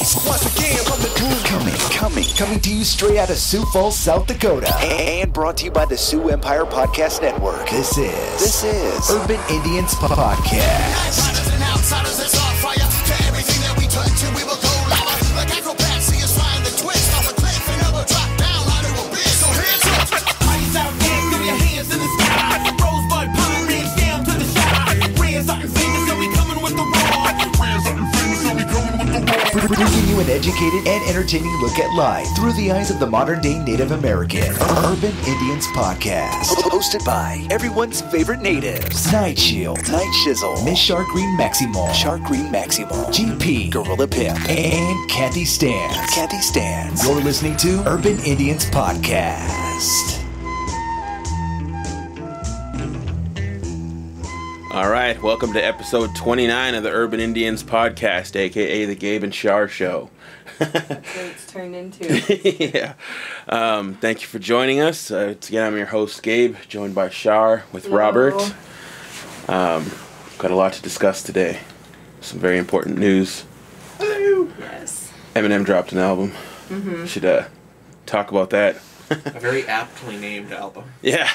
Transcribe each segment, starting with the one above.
Once again from the groove. Coming to you straight out of Sioux Falls, South Dakota. And brought to you by the Sioux Empire Podcast Network. This is Urban Indianz Podcast. Outsiders and outsiders, it's our fire. To everything that we turn to, we will go lava. Like acrobats, see us flying the twist off a cliff and never drop down under a bridge. So hands up. Eyes out there, throw your hands in the sky. Rosebud pine, reach down to the shy. Raise up your fingers, so we coming with the raw. Raise up your fingers, so we coming with the raw. Bringing you an educated and entertaining look at life through the eyes of the modern-day Native American. Urban Indianz Podcast. Hosted by everyone's favorite natives. Night Shield, Night Shizzle, Miss Shark Green Maximal, GP, Gorilla Pimp, and Kathy Stans. You're listening to Urban Indianz Podcast. All right, welcome to episode 29 of the Urban Indianz Podcast, a.k.a. the Gabe and Char Show. That's what it's turned into. Yeah. Thank you for joining us. Again, I'm your host, Gabe, joined by Char with Hello. Robert. Got a lot to discuss today. Some very important news. Hello. Yes. Eminem dropped an album. Mm-hmm. Should talk about that. A very aptly named album. Yeah.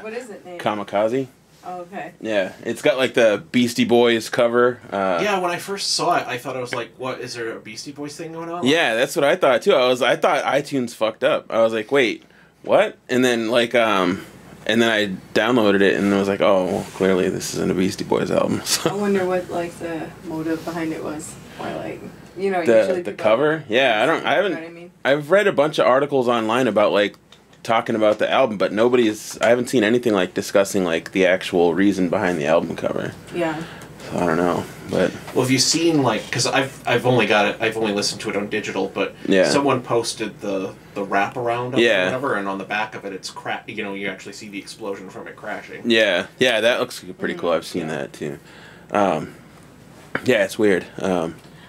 What is it named? Kamikaze. Oh, okay. Yeah, it's got like the Beastie Boys cover. Yeah, when I first saw it, I thought I was like, "What is there a Beastie Boys thing going on?" Yeah, that's what I thought too. I thought iTunes fucked up. I was like, "Wait, what?" And then and then I downloaded it and was like, "Oh, well, clearly this isn't a Beastie Boys album." So. I wonder what like the motive behind it was. Or like, you know, the cover. Yeah, I haven't. You know what I mean? I've read a bunch of articles online about like talking about the album, but I haven't seen anything like discussing like the actual reason behind the album cover. Yeah. So I don't know, but Well, have you seen like? Because I've only listened to it on digital, but yeah. Someone posted the wraparound of Yeah. it or whatever, and on the back of it, it's you know, you actually see the explosion from it crashing. Yeah, that looks pretty cool. I've seen that too. Yeah, it's weird.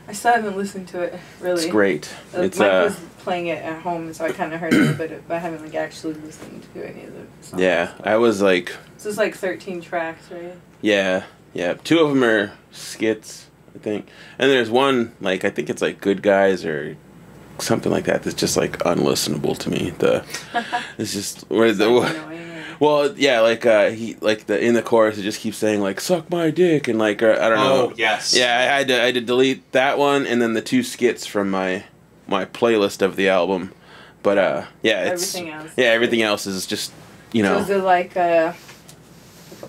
I still haven't listened to it really. It's great. Mike was playing it at home, so I kind of heard a little bit, but I haven't like actually listened to any of the songs. Yeah, I was like. So it's like 13 tracks, right? Yeah. 2 of them are skits, I think, and there's one like I think it's like Good Guys or something like that. That's just like unlistenable to me. It's just where the. Well, yeah, like he like in the chorus, it just keeps saying like "suck my dick" and like I don't know. Oh yes. Yeah, I had to delete that one and then the 2 skits from my playlist of the album, but yeah, it's everything else is just So is it like a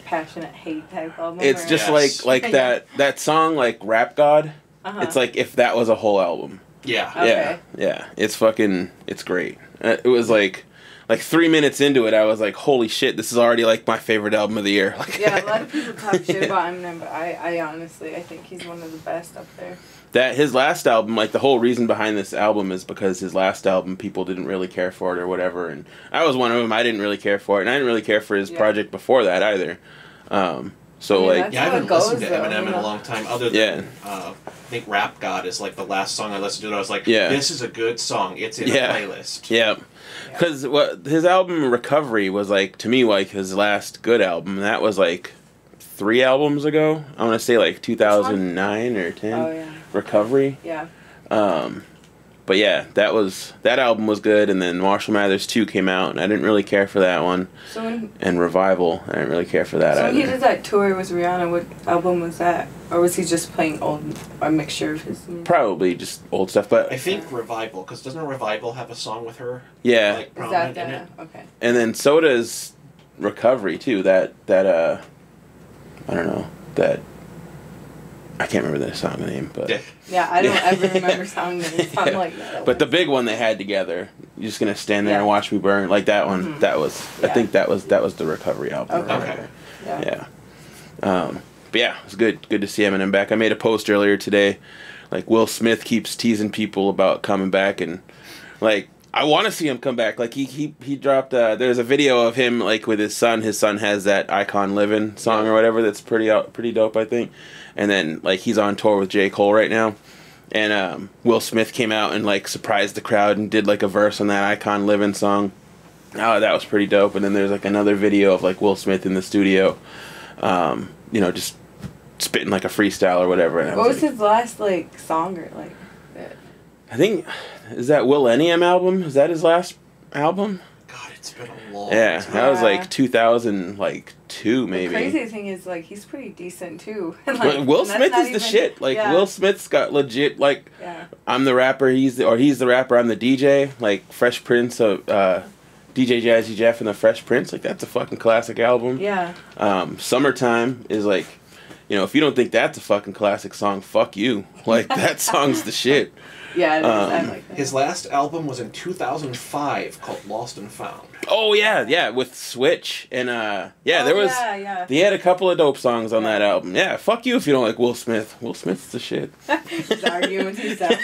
passionate hate type album? It's or? just Yes. like that song like Rap God. Uh-huh. It's like if that was a whole album. Yeah. Okay. Yeah. It's great. It was like 3 minutes into it, I was like, holy shit, this is already like my favorite album of the year. Like, yeah, a lot of people talk shit about Eminem, but I honestly, I think he's one of the best up there. That his last album, like the whole reason behind this album is because his last album people didn't really care for it or whatever, and I was one of them. I didn't really care for it, and I didn't really care for his project before that either. So I haven't listened to Eminem in a long time. Other than Yeah. I think "Rap God" is like the last song I listened to. I was like, Yeah. "This is a good song. It's in a playlist." Yeah. Because his album Recovery was like, to me, like his last good album. That was like 3 albums ago. I want to say like 2009 or 10. Oh, yeah. Recovery. Yeah. But yeah, that album was good, and then Marshall Mathers 2 came out, and I didn't really care for that one. And Revival, I didn't really care for that either. So when he did that tour with Rihanna, what album was that? Or was he just playing a mixture of his music? Probably just old stuff, but I think Revival, because doesn't Revival have a song with her? Yeah. Like, Is prominent that in it? Okay. And then so does Recovery too. That I don't know, that I can't remember the song name, but Yeah, I don't ever remember song names. Something like that. But the big one they had together, You're Just Gonna Stand There and Watch Me Burn, like that one. Mm-hmm. That was I think that was the Recovery album. Okay. Yeah. But yeah, it was good to see Eminem back. I made a post earlier today, like Will Smith keeps teasing people about coming back, and like I want to see him come back. Like he dropped there's a video of him like with his son. His son has that Icon Livin' song or whatever that's pretty dope, I think. And then like he's on tour with J. Cole right now. And Will Smith came out and like surprised the crowd and did like a verse on that Icon Livin' song. Oh, that was pretty dope. And then there's like another video of like Will Smith in the studio, just spitting like a freestyle or whatever. And what was his last like song or like? I think, is that Millennium album? Is that his last album? God, it's been a long Yeah, time. that was like 2002 maybe. The crazy thing is, like, he's pretty decent too. Like, Will and that's Smith not is the even- shit. Like yeah. Will Smith's got legit like Yeah. I'm the rapper, he's the rapper, I'm the DJ. Like Fresh Prince of DJ Jazzy Jeff and the Fresh Prince. Like that's a fucking classic album. Yeah. Summertime is like, you know, if you don't think that's a fucking classic song, fuck you. Like that song's the shit. Yeah, it is. I like that. His last album was in 2005 called Lost and Found. Oh yeah, with Switch and there was Yeah. they had a couple of dope songs on that album. Yeah, fuck you if you don't like Will Smith. Will Smith's the shit. He's arguing with himself.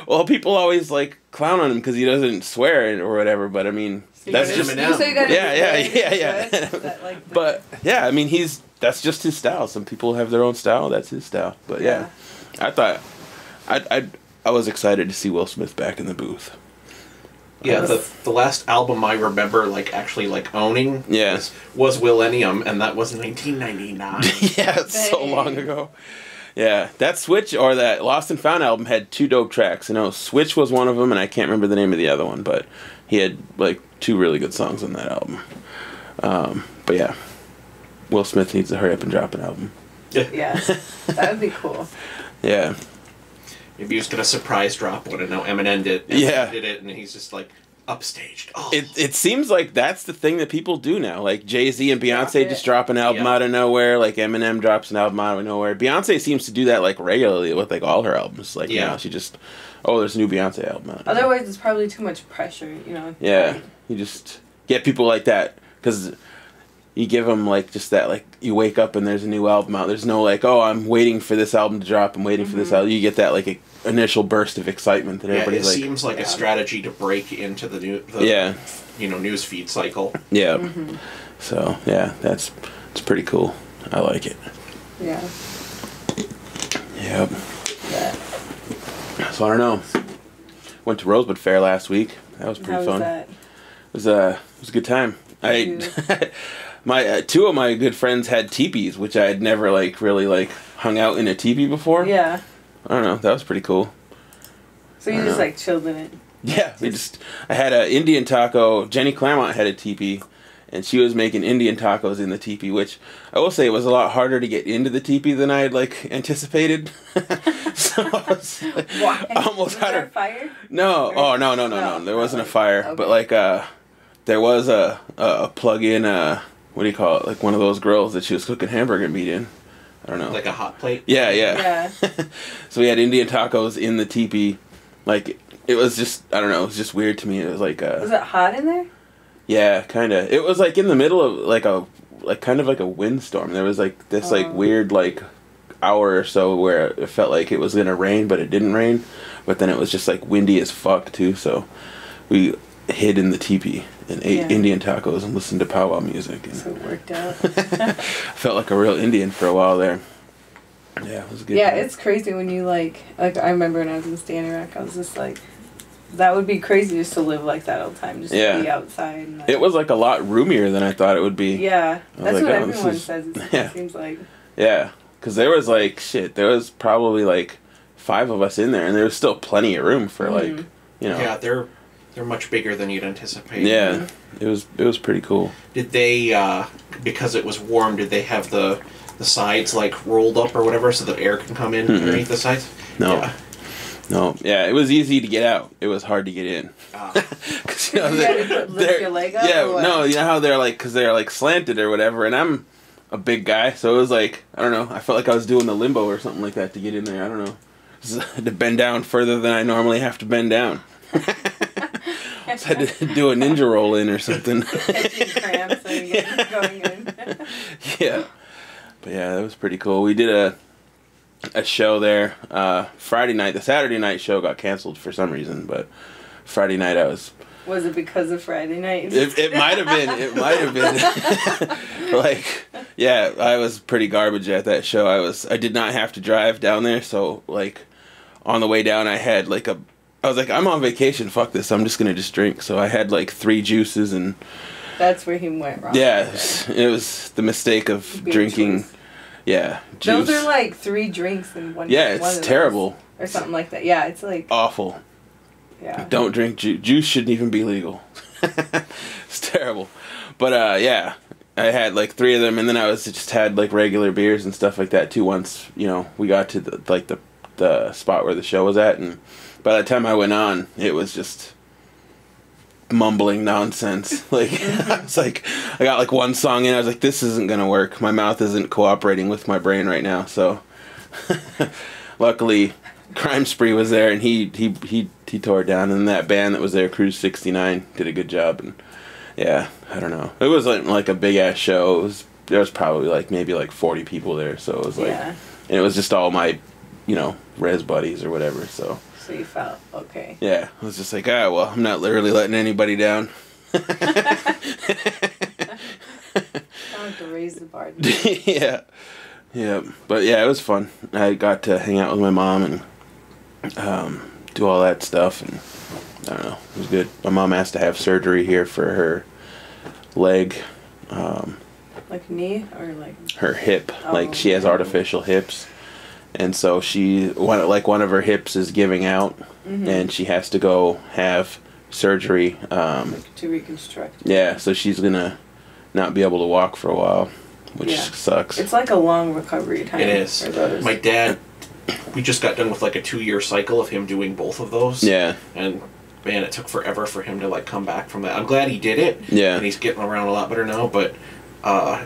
Well, people always like clown on him because he doesn't swear or whatever. But I mean, that's gotta- just Eminem. So you gotta Yeah. That, like, But yeah, I mean, that's just his style. Some people have their own style. That's his style. But yeah, I thought I was excited to see Will Smith back in the booth. Yeah, the last album I remember like actually like owning Yeah. was Millennium, and that was 1999. Yeah, it's so long ago. Yeah, that Switch or that Lost and Found album had 2 dope tracks. You know, Switch was one of them, and I can't remember the name of the other one, but he had like 2 really good songs on that album. But yeah, Will Smith needs to hurry up and drop an album. Yeah, that would be cool. Yeah. Maybe he was gonna surprise drop one, and now Eminem did it, and he's just like upstaged. Oh. It seems like that's the thing that people do now. Like Jay-Z and Beyonce just drop an album Yeah. out of nowhere. Like Eminem drops an album out of nowhere. Beyonce seems to do that like regularly with like all her albums. Like you know, she just there's a new Beyonce album out. Otherwise, it's probably too much pressure, you know. Yeah, Like, you just get people like that because you give them like just that, like you wake up and there's a new album out. There's no like, oh, I'm waiting for this album to drop. I'm waiting for this album. You get that like initial burst of excitement that Yeah, it everybody's like. seems like a strategy to break into the news feed cycle. Yeah. So yeah, it's pretty cool. I like it. Yeah. Yep. So I don't know. Went to Rosebud Fair last week. That was pretty How fun. was that? It was a good time. My 2 of my good friends had teepees, which I had never like really like hung out in a teepee before. Yeah. I don't know. That was pretty cool. So you just like chilled in it. Yeah, I had a Indian taco. Jenny Claremont had a teepee, and she was making Indian tacos in the teepee, which I will say was a lot harder to get into the teepee than I had like anticipated. So I was like, Why? I almost had her. Fire? No. Oh no. There wasn't a fire, okay. but like there was a plug-in what do you call it? Like one of those grills that she was cooking hamburger meat in. I don't know. Like a hot plate? Yeah. So we had Indian tacos in the teepee. Like, it was just, I don't know, it was just weird to me. It was like Was it hot in there? Yeah, kind of. It was like in the middle of kind of like a windstorm. There was like this like weird like hour or so where it felt like it was going to rain, but it didn't rain. But then it was just like windy as fuck too, so we hid in the teepee and ate Indian tacos and listened to powwow music. And So it worked out. felt like a real Indian for a while there. Yeah, it was a good. Yeah, time. it's crazy when you like I remember when I was in Standing Rock, I was just like, that would be crazy just to live like that all the time, just to be outside. And, like, it was like a lot roomier than I thought it would be. Yeah, that's like, what oh, this everyone is- says. yeah. It seems like. Yeah, because there was like shit. There was probably like 5 of us in there, and there was still plenty of room for like you know. Yeah, they're much bigger than you'd anticipate. Yeah, it was pretty cool. Did they, because it was warm, did they have the sides like rolled up or whatever so that air can come in underneath the sides? No. Yeah. No, yeah, it was easy to get out. It was hard to get in. Cause, you know, You had to lift your leg up? Yeah, or what? no, you know how they're like, because they're like slanted or whatever, and I'm a big guy, so it was like, I don't know, I felt like I was doing the limbo or something like that to get in there. I don't know. Just had to bend down further than I normally have to bend down. Just had to do a ninja roll in or something. Catching cramps and getting going in. Yeah. But yeah, that was pretty cool. We did a show there Friday night. The Saturday night show got canceled for some reason, but Friday night I was... Was it because of Friday night? It might have been. It might have been. Like, yeah, I was pretty garbage at that show. I did not have to drive down there, so like on the way down I had like I was like, I'm on vacation, fuck this, I'm just gonna just drink. So I had like 3 juices and That's where he went wrong. yeah, it was the mistake of Beer drinking. choice. Yeah, Those juice. are like 3 drinks in one. Yeah, one it's of terrible. those, or something like that. Yeah, it's like Awful. yeah. Don't drink juice. Juice shouldn't even be legal. It's terrible. But yeah, I had like 3 of them, and then I just had like regular beers and stuff like that too. Once we got to the spot where the show was at, and by the time I went on, it was just mumbling nonsense. Like I was like, I got like one song in, I was like, this isn't gonna work. My mouth isn't cooperating with my brain right now. So luckily, Crime Spree was there, and he tore it down, and that band that was there, Cruise 69, did a good job. And yeah, I don't know. It was like a big ass show. There was probably like maybe like 40 people there, so it was like, and it was just all my, res buddies or whatever. So you felt okay. Yeah, I was just like, well, I'm not literally letting anybody down. I have to raise the bar. Yeah, but yeah, it was fun. I got to hang out with my mom and do all that stuff, and I don't know, it was good. My mom has to have surgery here for her leg. Like knee or like? Her hip. Like she has artificial hips. And so one of her hips is giving out, and she has to go have surgery. To reconstruct. Yeah, so she's going to not be able to walk for a while, which sucks. It's like a long recovery time. It is. For those. My dad, we just got done with like a 2-year cycle of him doing both of those. Yeah. And man, it took forever for him to like come back from that. I'm glad he did it. Yeah. And he's getting around a lot better now, but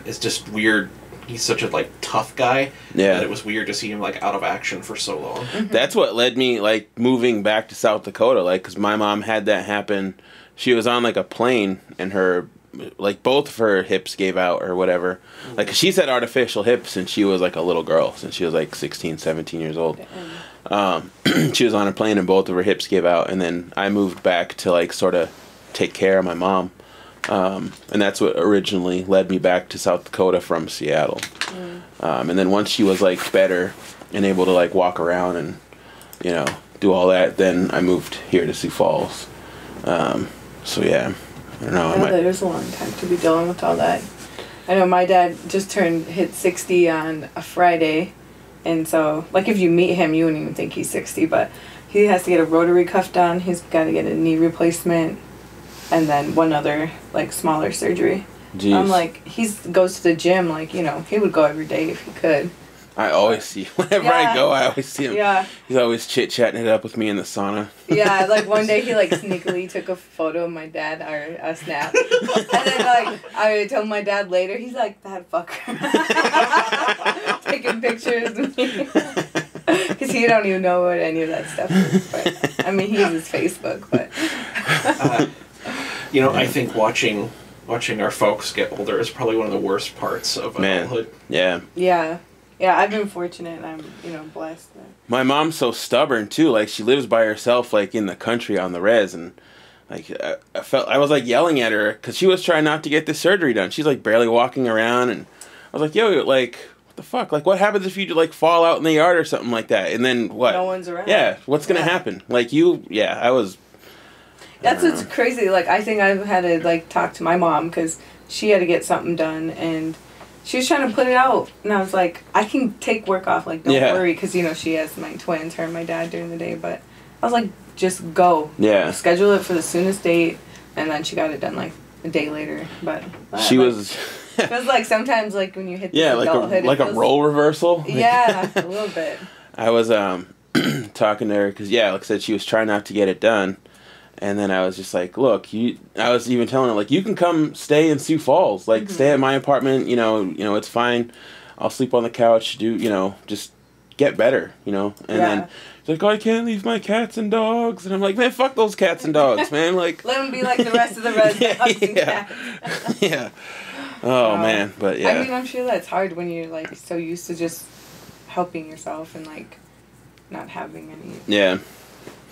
it's just weird. He's such a like tough guy. Yeah. That it was weird to see him like out of action for so long. That's what led me like moving back to South Dakota, like, because my mom had that happen. She was on like a plane, and her like both of her hips gave out or whatever. Like she's had artificial hips since she was like a little girl, since she was like 16, 17 years old. She was on a plane and both of her hips gave out, and then I moved back to like sort of take care of my mom. And that's what originally led me back to South Dakota from Seattle. And then once she was like better and able to like walk around and do all that, then I moved here to Sioux Falls. So yeah, I don't know. That is a long time to be dealing with all that. I know my dad just hit 60 on a Friday, and so like if you meet him, you wouldn't even think he's 60, but he has to get a rotary cuff done. He's got to get a knee replacement, and then one other like smaller surgery. Jeez. I'm like, he goes to the gym, like, he would go every day if he could. I always see, whenever I go, I always see him. Yeah. He's always chit-chatting it up with me in the sauna. Yeah, like one day he like sneakily took a photo of my dad, or a snap. And then like, I told my dad later, he's like, that fucker. Taking pictures of me. Because he don't even know what any of that stuff is. But, I mean, he uses Facebook, but... I think watching our folks get older is probably one of the worst parts of adulthood. Yeah. Yeah. Yeah, I've been fortunate, and I'm, blessed. My mom's so stubborn too. Like she lives by herself, like in the country on the res, and like I was like yelling at her because she was trying not to get this surgery done. She's like barely walking around, and I was like, "Yo, like what the fuck? Like what happens if you like fall out in the yard or something like that? And then what? No one's around. Yeah, what's gonna happen? Like I was." That's what's crazy. Like I think I've had to like talk to my mom because she had to get something done, and she was trying to put it out, and I was like, I can take work off, like, don't worry, because, she has my twins, her and my dad during the day, but I was like, just go. Yeah. Schedule it for the soonest date, and then she got it done, like, a day later, but... She was... It was like, sometimes, like, when you hit adulthood... like a role reversal? Yeah, a little bit. I was talking to her, because, like I said, she was trying not to get it done. And then I was just like, look, I was even telling her, like, you can come stay in Sioux Falls. Like, stay at my apartment, it's fine. I'll sleep on the couch, just get better, And then she's like, oh, I can't leave my cats and dogs. And I'm like, man, fuck those cats and dogs, man. Like, let them be like the rest of the residents and cats. Yeah. Oh, man, but yeah. I mean, I'm sure that's hard when you're, like, so used to just helping yourself and, like, not having any... Yeah.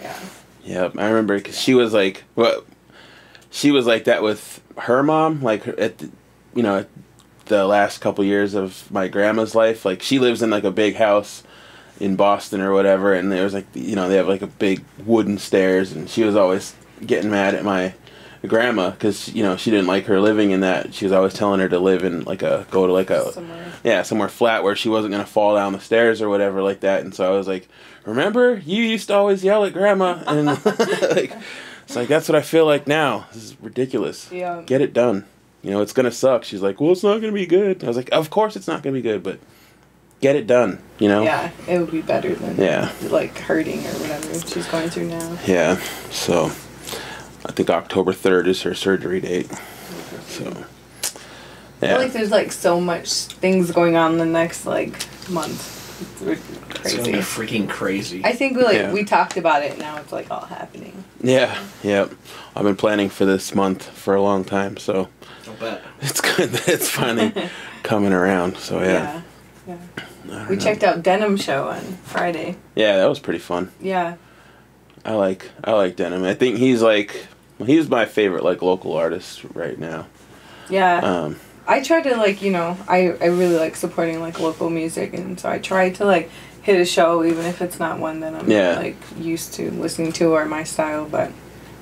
Yeah. Yeah, I remember because she was like that with her mom. Like at the last couple years of my grandma's life. Like she lives in like a big house in Boston or whatever, and there was like they have like a big wooden stairs, and she was always getting mad at my grandma, because you know she didn't like her living in that. She was always telling her to live in like a somewhere flat where she wasn't gonna fall down the stairs or whatever like that. And so I was like, remember, you used to always yell at grandma, and like it's like that's what I feel like now. This is ridiculous. Yeah. Get it done. You know, it's gonna suck. She's like, well, it's not gonna be good. I was like, of course it's not gonna be good, but get it done. You know. Yeah, it would be better than like hurting or whatever she's going through now. Yeah. So. I think October 3rd is her surgery date. So, yeah. I feel like there's like so much things going on the next like month. It's crazy. It's gonna be freaking crazy. I think we talked about it. Now it's like all happening. Yeah. Yep. I've been planning for this month for a long time, so I'll bet. it's good that it's finally coming around. So yeah. We checked out Denim Show on Friday. Yeah, that was pretty fun. Yeah. I like Denim. I think he's my favorite like local artist right now. Yeah. I try to like, you know, I really like supporting like local music, and so I try to like hit a show even if it's not one that I'm like used to listening to or my style. But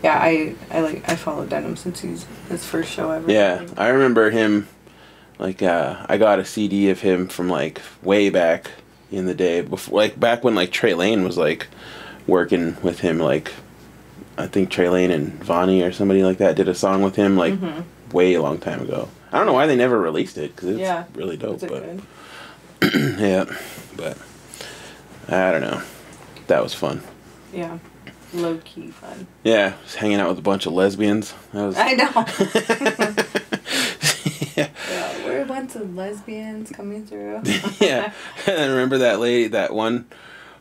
yeah, I follow Denim since he's his first show ever. Yeah, I remember him. Like I got a CD of him from like way back in the day, before like back when like Trey Lane was like working with him. Like I think Trey Lane and Vonnie or somebody like that did a song with him like way a long time ago. I don't know why they never released it because it's really dope. But yeah, but I don't know. That was fun. Yeah, low key fun. Yeah, just hanging out with a bunch of lesbians. That was. I know. Yeah, we're a bunch of lesbians coming through. Yeah, and I remember that lady, that one,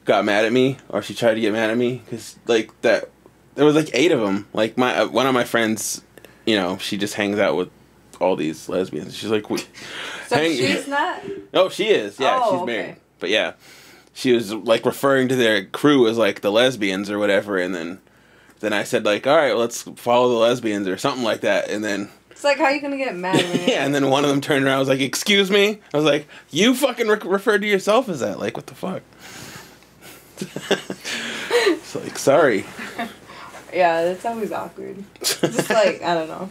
got mad at me, or she tried to get mad at me because like that. There was like 8 of them. Like one of my friends, you know, she just hangs out with all these lesbians. She's like, so she's not? No, she is. Yeah, she's married. But yeah, she was like referring to their crew as like the lesbians or whatever, and then I said like, all right, well, let's follow the lesbians or something like that, and then. It's like, how are you gonna get mad? Yeah, and then one of them turned around. I was like, excuse me. I was like, you fucking referred to yourself as that? Like, what the fuck? It's like, sorry. Yeah, that's always awkward. Just like, I don't know.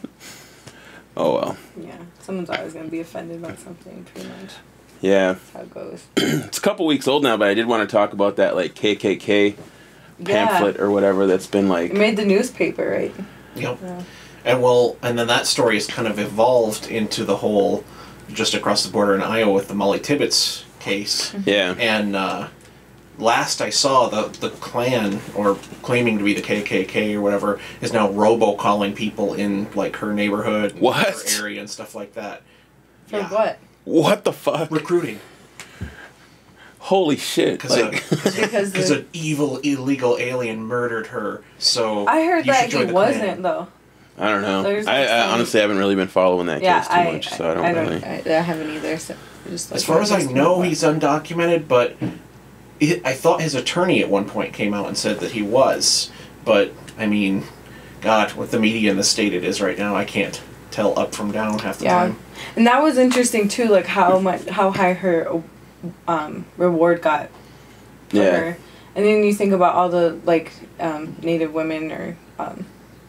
Oh, well. Yeah, someone's always going to be offended by something, pretty much. Yeah. That's how it goes. It's a couple weeks old now, but I did want to talk about that, like, KKK pamphlet or whatever that's been, like... It made the newspaper, right? Yep. Yeah. And then that story has kind of evolved into the whole, just across the border in Iowa with the Molly Tibbetts case. Yeah. And, last I saw, the Klan, or claiming to be the KKK or whatever, is now robocalling people in like her neighborhood, her area, and stuff like that. For what? What the fuck? Recruiting. Holy shit! Because an evil illegal alien murdered her. So I heard that he wasn't though. I don't know. I honestly haven't really been following that case too much, so I don't really. I haven't either. So just like, as far as I know, he's undocumented, but. I thought his attorney at one point came out and said that he was, but, I mean, God, with the media in the state it is right now, I can't tell up from down half the time. And that was interesting, too, like, how high her reward got for her. And then you think about all the, like, Native women or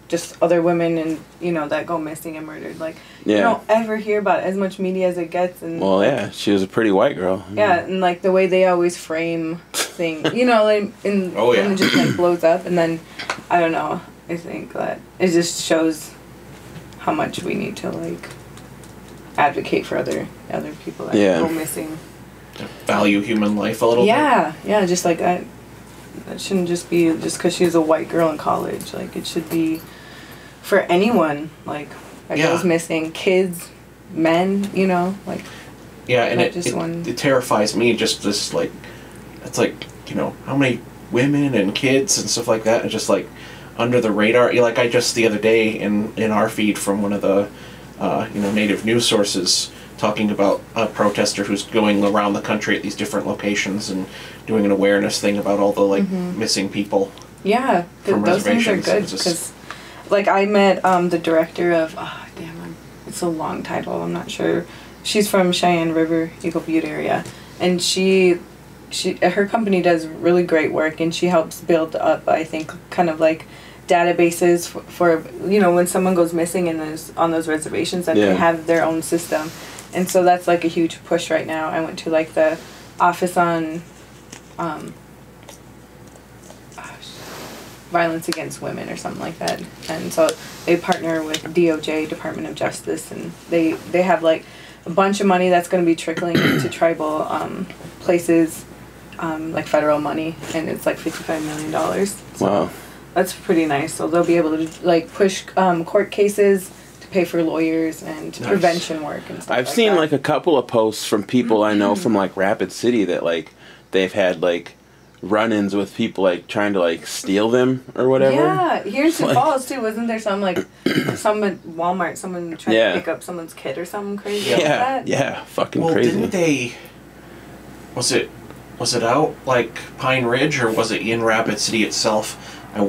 just other women and, you know, that go missing and murdered. Like, you don't ever hear about as much media as it gets. And well, yeah, she was a pretty white girl. Yeah, and, like, the way they always frame things, you know, like, when it just, like, blows up. And then, I don't know, I think that it just shows how much we need to, like, advocate for other people that go missing. Value human life a little bit. Yeah, just, like, that shouldn't just be just because she's a white girl in college. Like, it should be for anyone, like, that goes missing. Kids, men, you know, like... Yeah, and it terrifies me, just this, like... It's like, you know, how many women and kids and stuff like that are just, like, under the radar. Like, I just, the other day, in our feed from one of the, Native news sources... talking about a protester who's going around the country at these different locations and doing an awareness thing about all the, like, missing people. Yeah, those things are good, because, like, I met the director of, it's a long title, I'm not sure. She's from Cheyenne River, Eagle Butte area, and her company does really great work, and she helps build up, I think, kind of, like, databases for you know, when someone goes missing and there's on those reservations, that they have their own system. And so that's like a huge push right now. I went to like the office on violence against women or something like that, and so they partner with DOJ, Department of Justice, and they have like a bunch of money that's going to be trickling into tribal places, like federal money, and it's like $55 million. So wow, that's pretty nice. So they'll be able to like push court cases to pay for lawyers and prevention work and stuff. I've seen like a couple of posts from people I know from like Rapid City that like they've had like run-ins with people like trying to like steal them or whatever. Yeah, here in Sioux Falls too, wasn't there some like some at Walmart, someone trying to pick up someone's kid or something crazy like that? Yeah, fucking crazy. Didn't they? Was it out like Pine Ridge or was it in Rapid City itself? I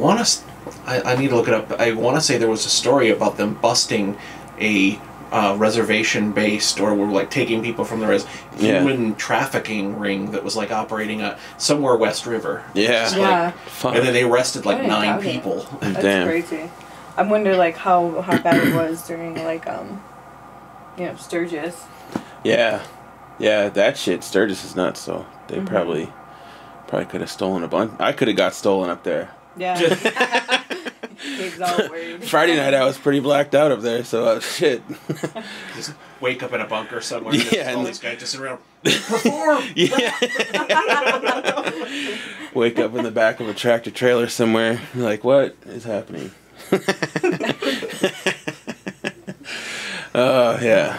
need to look it up. I want to say there was a story about them busting a reservation-based, or were like taking people from the human trafficking ring that was like operating somewhere West River. Yeah. Like, and then they arrested like 9 people. That's crazy. I wonder like how bad it was during like you know, Sturgis. Yeah, that shit. Sturgis is nuts. So they probably could have stolen a bunch. I could have got stolen up there. Yeah. Kids all worried. Friday night I was pretty blacked out up there, so shit. Just wake up in a bunker somewhere. Yeah, all these guys just sit around. Perform. Yeah. Wake up in the back of a tractor trailer somewhere. You're like, what is happening? Oh yeah,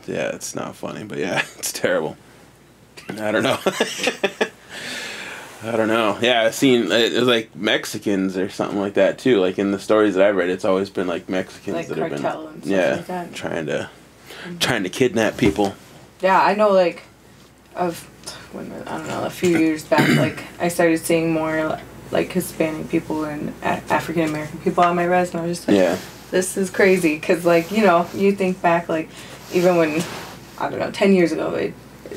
it's not funny, but yeah, it's terrible. I don't know. I don't know. Yeah, I've seen it was like Mexicans or something like that too. Like in the stories that I've read, it's always been like Mexicans like that have been and stuff like that. trying to kidnap people. Yeah, I know. Like, a few years back, like I started seeing more like Hispanic people and African American people on my res, and I was just like, this is crazy. Because like, you know, you think back like even when 10 years ago,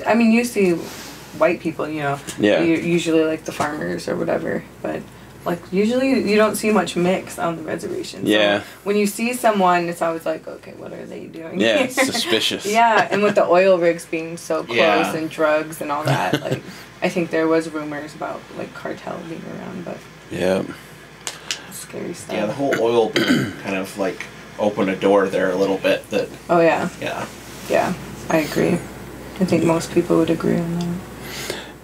you see white people, you know, usually like the farmers or whatever, but like usually you don't see much mix on the reservation. So when you see someone, it's always like, okay, what are they doing? Yeah, it's suspicious. Yeah, and with the oil rigs being so close and drugs and all that, like I think there was rumors about like cartel being around, but scary stuff. Yeah, the whole oil boom kind of like opened a door there a little bit. That. Oh yeah. Yeah, I agree. I think most people would agree on that.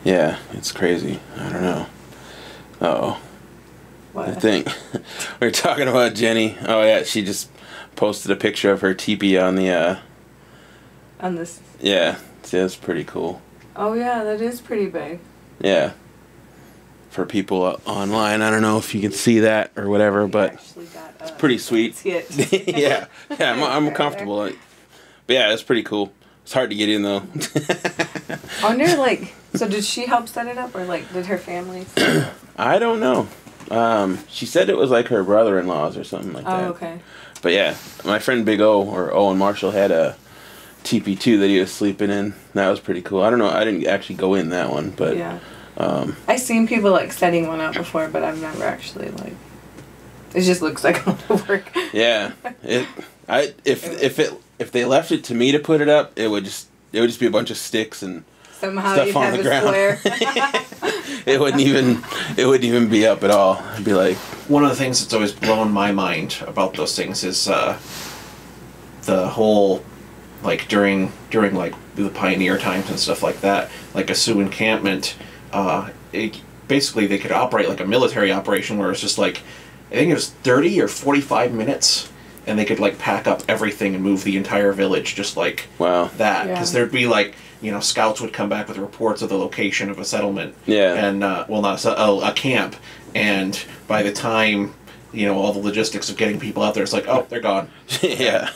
Yeah, it's crazy. I don't know. Uh-oh. What? I think we were talking about Jenny. Oh yeah, she just posted a picture of her teepee on the on this. Yeah, it's pretty cool. Oh yeah, that is pretty big. Yeah. For people online, I don't know if you can see that or whatever, but it's pretty sweet. See it. Yeah, I'm comfortable. But yeah, it's pretty cool. It's hard to get in though. I wonder, like, so did she help set it up, or like did her family set it up? I don't know. She said it was like her brother-in-law's or something like that. Oh, okay. But yeah, my friend Big O, or Owen Marshall, had a teepee too that he was sleeping in. That was pretty cool. I don't know. I didn't actually go in that one, but yeah. I've seen people like setting one up before, but I've never actually like. It just looks like a lot of work. Yeah, if they left it to me to put it up, it would just be a bunch of sticks and somehow stuff you'd on have the a ground. square. It wouldn't even be up at all. I'd be like, one of the things that's always blown my mind about those things is the whole like during like the pioneer times and stuff like that, like a Sioux encampment. Basically, they could operate like a military operation where it's just like, I think it was 30 or 45 minutes, and they could like pack up everything and move the entire village just like that. Because there'd be like, you know, scouts would come back with reports of the location of a settlement. Yeah. And not a camp. And by the time, you know, all the logistics of getting people out there, it's like, oh, they're gone. Yeah.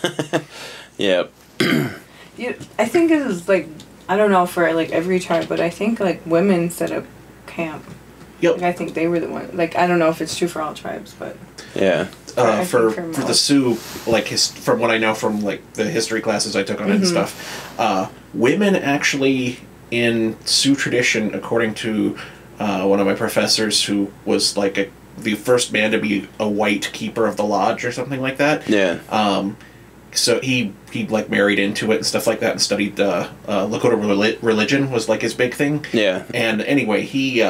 Yeah. I think it was like, I don't know for like every tribe, but I think like women set up camp. Yep. Like, I think they were the one. Like, I don't know if it's true for all tribes, but yeah. For the Sioux, like from what I know from like the history classes I took on it and stuff, women actually in Sioux tradition, according to one of my professors who was like the first man to be a white keeper of the lodge or something like that. Yeah. So he like married into it and stuff like that, and studied Lakota religion was like his big thing. Yeah. And anyway, he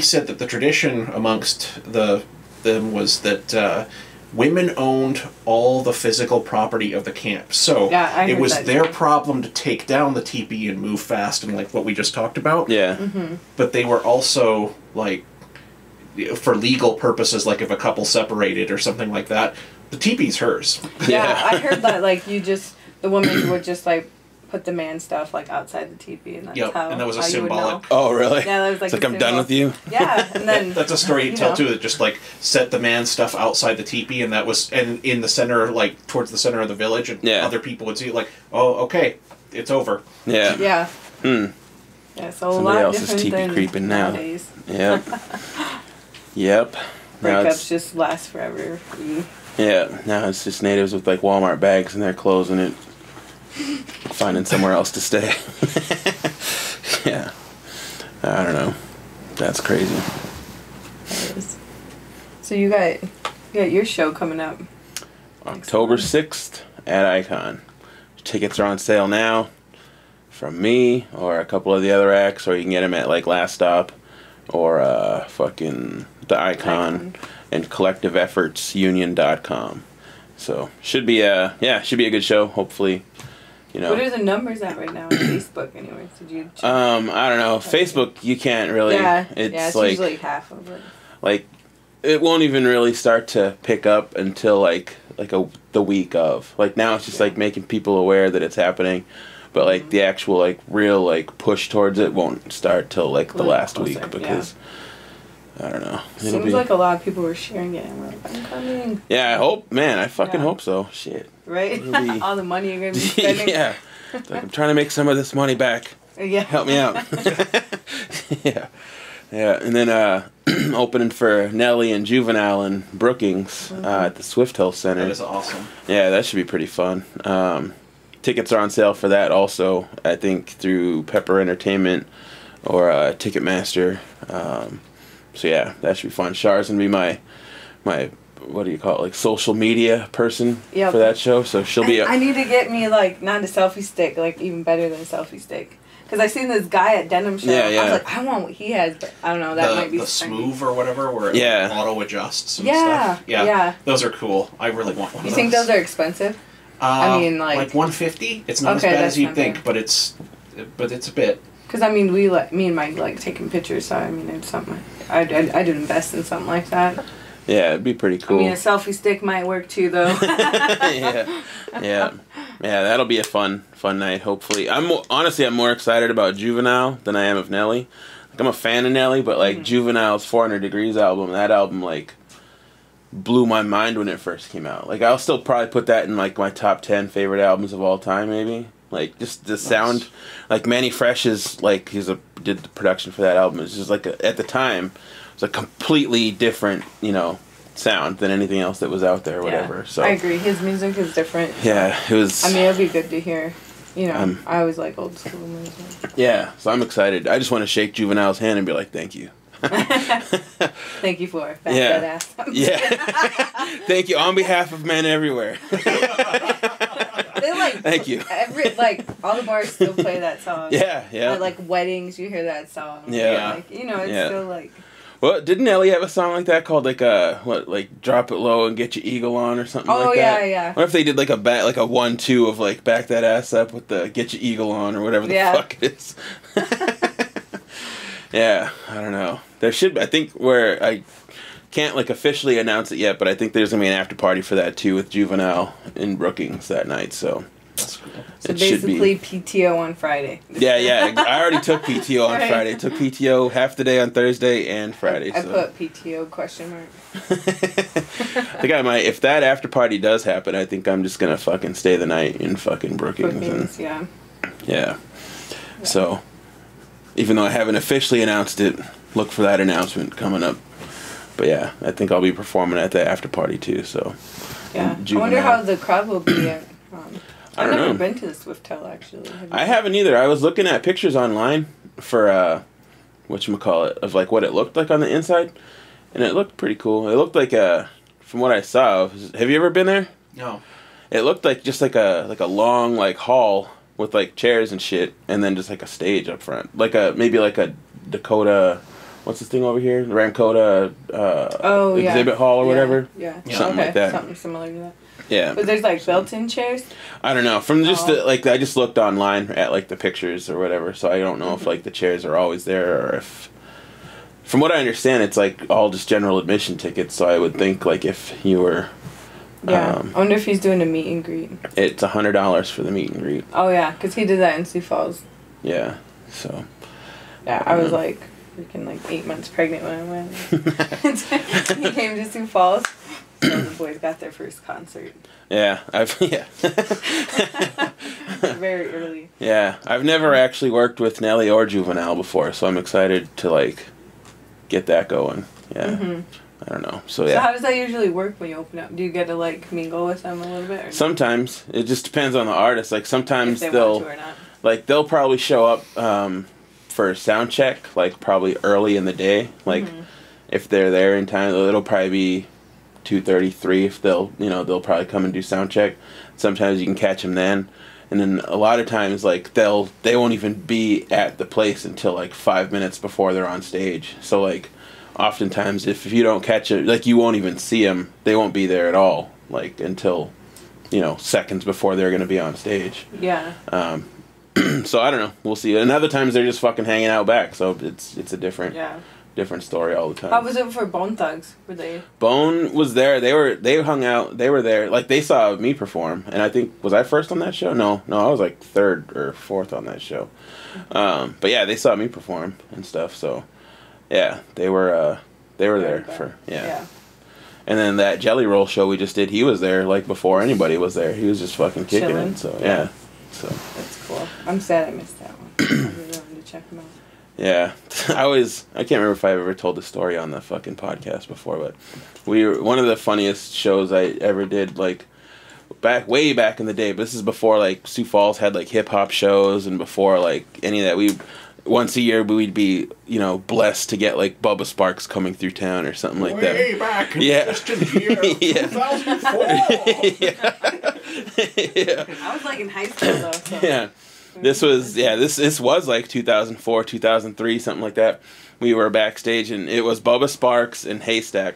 said that the tradition amongst them was that women owned all the physical property of the camp. So it was their problem to take down the teepee and move fast, and like what we just talked about. Yeah. Mm-hmm. But they were also like, for legal purposes, like if a couple separated or something like that, the teepee's hers. Yeah, I heard that like the woman would just like put the man stuff like outside the teepee, and that's how. And that was a how you would symbolic. know. Oh, really? Yeah, that was like. It's like I'm done with you. Yeah, and then that's a story you tell too. That just like set the man stuff outside the teepee, and that was and in the center, like towards the center of the village, and other people would see it, like, oh, okay, it's over. Yeah. Yeah. Hmm. Yeah, so Somebody a lot else's different teepee than creeping now. nowadays. Yep. Yep. Now Breakups just last forever. Yeah, now it's just natives with like Walmart bags and they're closing it, finding somewhere else to stay. Yeah. I don't know. That's crazy. That is. So you got your show coming up. October 6th at Icon. Tickets are on sale now from me or a couple of the other acts, or you can get them at like Last Stop or fucking the Icon and collectiveeffortsunion.com. So should be a good show, hopefully. You know. What are the numbers at right now on Facebook anyways? Did you check? I don't know. Facebook you can't really. Yeah, it's like, usually half of it. Like it won't even really start to pick up until like the week of. Like now it's just like making people aware that it's happening. But like the actual like real like push towards it won't start till like the last week because I don't know. Seems like a lot of people were sharing it and we're like, I'm coming. Yeah, I hope, man. I fucking hope so. Shit. Right? All the money you're going to be spending. Yeah. It's like, I'm trying to make some of this money back. Yeah. Help me out. Yeah. Yeah. And then opening for Nelly and Juvenile and Brookings at the Swift Hill Center. That is awesome. Yeah, that should be pretty fun. Tickets are on sale for that also, I think, through Pepper Entertainment or Ticketmaster. So yeah, that should be fun. Char's gonna be my what do you call it, like social media person for that show. So she'll be. I need to get me like not a selfie stick, like even better than a selfie stick. Because I seen this guy at Denim Show. Yeah. I was like, I want what he has, but I don't know. That might be the Smooth or whatever, where it auto adjusts. And stuff. Yeah. Those are cool. I really want one of those. You think those are expensive? I mean, like $150. It's not as bad as you'd think, but it's a bit. Because I mean, me and Mike like taking pictures, so I mean, it's something. I'd invest in something like that. Yeah, it'd be pretty cool. I mean, a selfie stick might work too, though. Yeah. That'll be a fun night. Hopefully, I'm more excited about Juvenile than I am of Nelly. Like, I'm a fan of Nelly, but like Juvenile's 400 Degrees album, that album like blew my mind when it first came out. Like, I'll still probably put that in like my top 10 favorite albums of all time, maybe. Like, just the sound, like Manny Fresh is like did the production for that album. It's just like at the time, it was a completely different, sound than anything else that was out there or whatever. So I agree. His music is different. Yeah, it was. I mean, it'd be good to hear. I always like old school music. Yeah, so I'm excited. I just want to shake Juvenile's hand and be like, thank you. Thank you for that ass. Yeah. Thank you on behalf of men everywhere. They thank you. All the bars still play that song. Yeah. At like weddings, you hear that song. Yeah. It's still like. Well, didn't Ellie have a song like that called like Drop It Low and Get Your Eagle On or something like that? Oh yeah. What if they did like a 1-2 of like Back That Ass Up with the Get Your Eagle On or whatever the fuck it is. Yeah, I don't know. There should be, I think, where I can't like officially announce it yet, but I think there's gonna be an after party for that too with Juvenile in Brookings that night. So that's cool. So basically PTO on Friday. Yeah. I already took PTO on Friday. Took PTO half the day on Thursday and Friday. I put PTO question mark. I think I might. If that after party does happen, I think I'm just gonna fucking stay the night in fucking Brookings. Yeah. So, even though I haven't officially announced it, look for that announcement coming up. But yeah, I think I'll be performing at the after party too. So yeah, I wonder how the crowd will be at. I've never been to the Swift Hill actually. I haven't either. I was looking at pictures online for whatchamacallit, of like what it looked like on the inside, And it looked pretty cool. It looked like from what I saw, have you ever been there? No. It looked like just like a long like hall with like chairs and shit, and then just like a stage up front, like maybe like a Dakota, what's this thing over here, Ramkota exhibit hall or whatever. Yeah. Something like that. Something similar to that. Yeah. But there's like built-in chairs. I don't know. From just I just looked online at like the pictures or whatever, so I don't know if like the chairs are always there or if. From what I understand, it's like all just general admission tickets. So I would think like if you were. Yeah. I wonder if he's doing a meet and greet. It's $100 for the meet and greet. Oh yeah, because he did that in Sioux Falls. Yeah. So. Yeah, I was like freaking like 8 months pregnant when I went. He came to Sioux Falls. So the boys got their first concert. Yeah, Very early. Yeah, I've never actually worked with Nelly or Juvenile before, so I'm excited to like get that going. Yeah, I don't know. So yeah. So how does that usually work when you open up? Do you get to like mingle with them a little bit? Or sometimes it just depends on the artist. Like sometimes if they want to or not. Like they'll probably show up for a sound check, like probably early in the day. Like if they're there in time, it'll probably be 2:33 if they'll probably come and do sound check. Sometimes you can catch them then, and then a lot of times like they won't even be at the place until like 5 minutes before they're on stage. So like oftentimes if you don't catch it, like you won't even see them. They won't be there at all like until seconds before they're going to be on stage. Yeah. So I don't know. We'll see. And other times they're just fucking hanging out back. So it's a different story all the time. How was it for Bone Thugs? Were they? Bone was there. They hung out. They were there. Like they saw me perform, and I think was I first on that show? No, I was like third or fourth on that show. But yeah, they saw me perform and stuff. So yeah, they were there for yeah. And then that Jelly Roll show we just did, he was there like before anybody was there. He was just fucking kicking it. So yeah. So that's cool. I'm sad I missed that one. I really wanted to check him out. Yeah, I can't remember if I've ever told the story on the fucking podcast before, but one of the funniest shows I ever did, like, way back in the day, but this is before, like, Sioux Falls had, like, hip-hop shows, and before, like, any of that, once a year, we'd be, blessed to get, like, Bubba Sparks coming through town or something like that. Way back in distant year 2004! Yeah. I was, like, in high school, though, so. Yeah. This was like 2004, 2003, something like that. We were backstage, and it was Bubba Sparks and Haystack,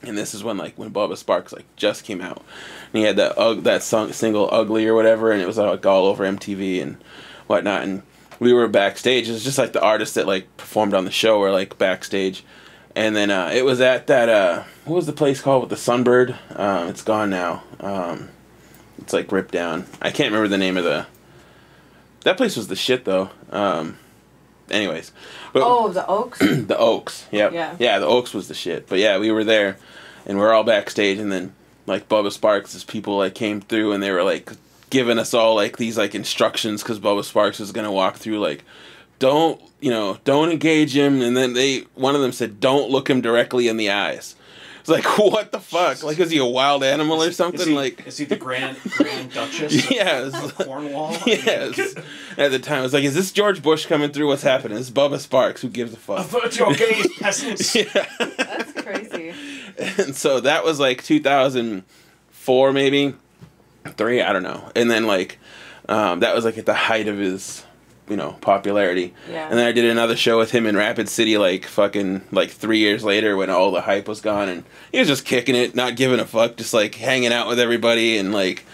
and this is when Bubba Sparks like just came out, and he had that single Ugly or whatever, and it was like all over MTV and whatnot, and we were backstage. It was just like the artists that like performed on the show were like backstage, and then it was at that what was the place called with the Sunbird? It's gone now. It's like ripped down. I can't remember the name of that place was the shit though. Anyways. But, the Oaks? The Oaks, yep. Yeah, the Oaks was the shit. But yeah, we were there, and we're all backstage, and then, like, Bubba Sparks' people, like, came through, and they were, like, giving us all, like, these, like, instructions, because Bubba Sparks was going to walk through, like, don't engage him, and then one of them said, don't look him directly in the eyes. It's like, what the fuck? Like, is he a wild animal or something? Is he the Grand Duchess of Cornwall? Yes. At the time, it was like, is this George Bush coming through? What's happening? It's Bubba Sparks. Who gives a fuck? Avert your gaze, peasants. Yeah. That's crazy. And so that was like 2004, maybe 3. I don't know. And then that was like at the height of his popularity. Yeah. And then I did another show with him in Rapid City, like, fucking, like, 3 years later when all the hype was gone, and he was just kicking it, not giving a fuck, just, like, hanging out with everybody, and, like,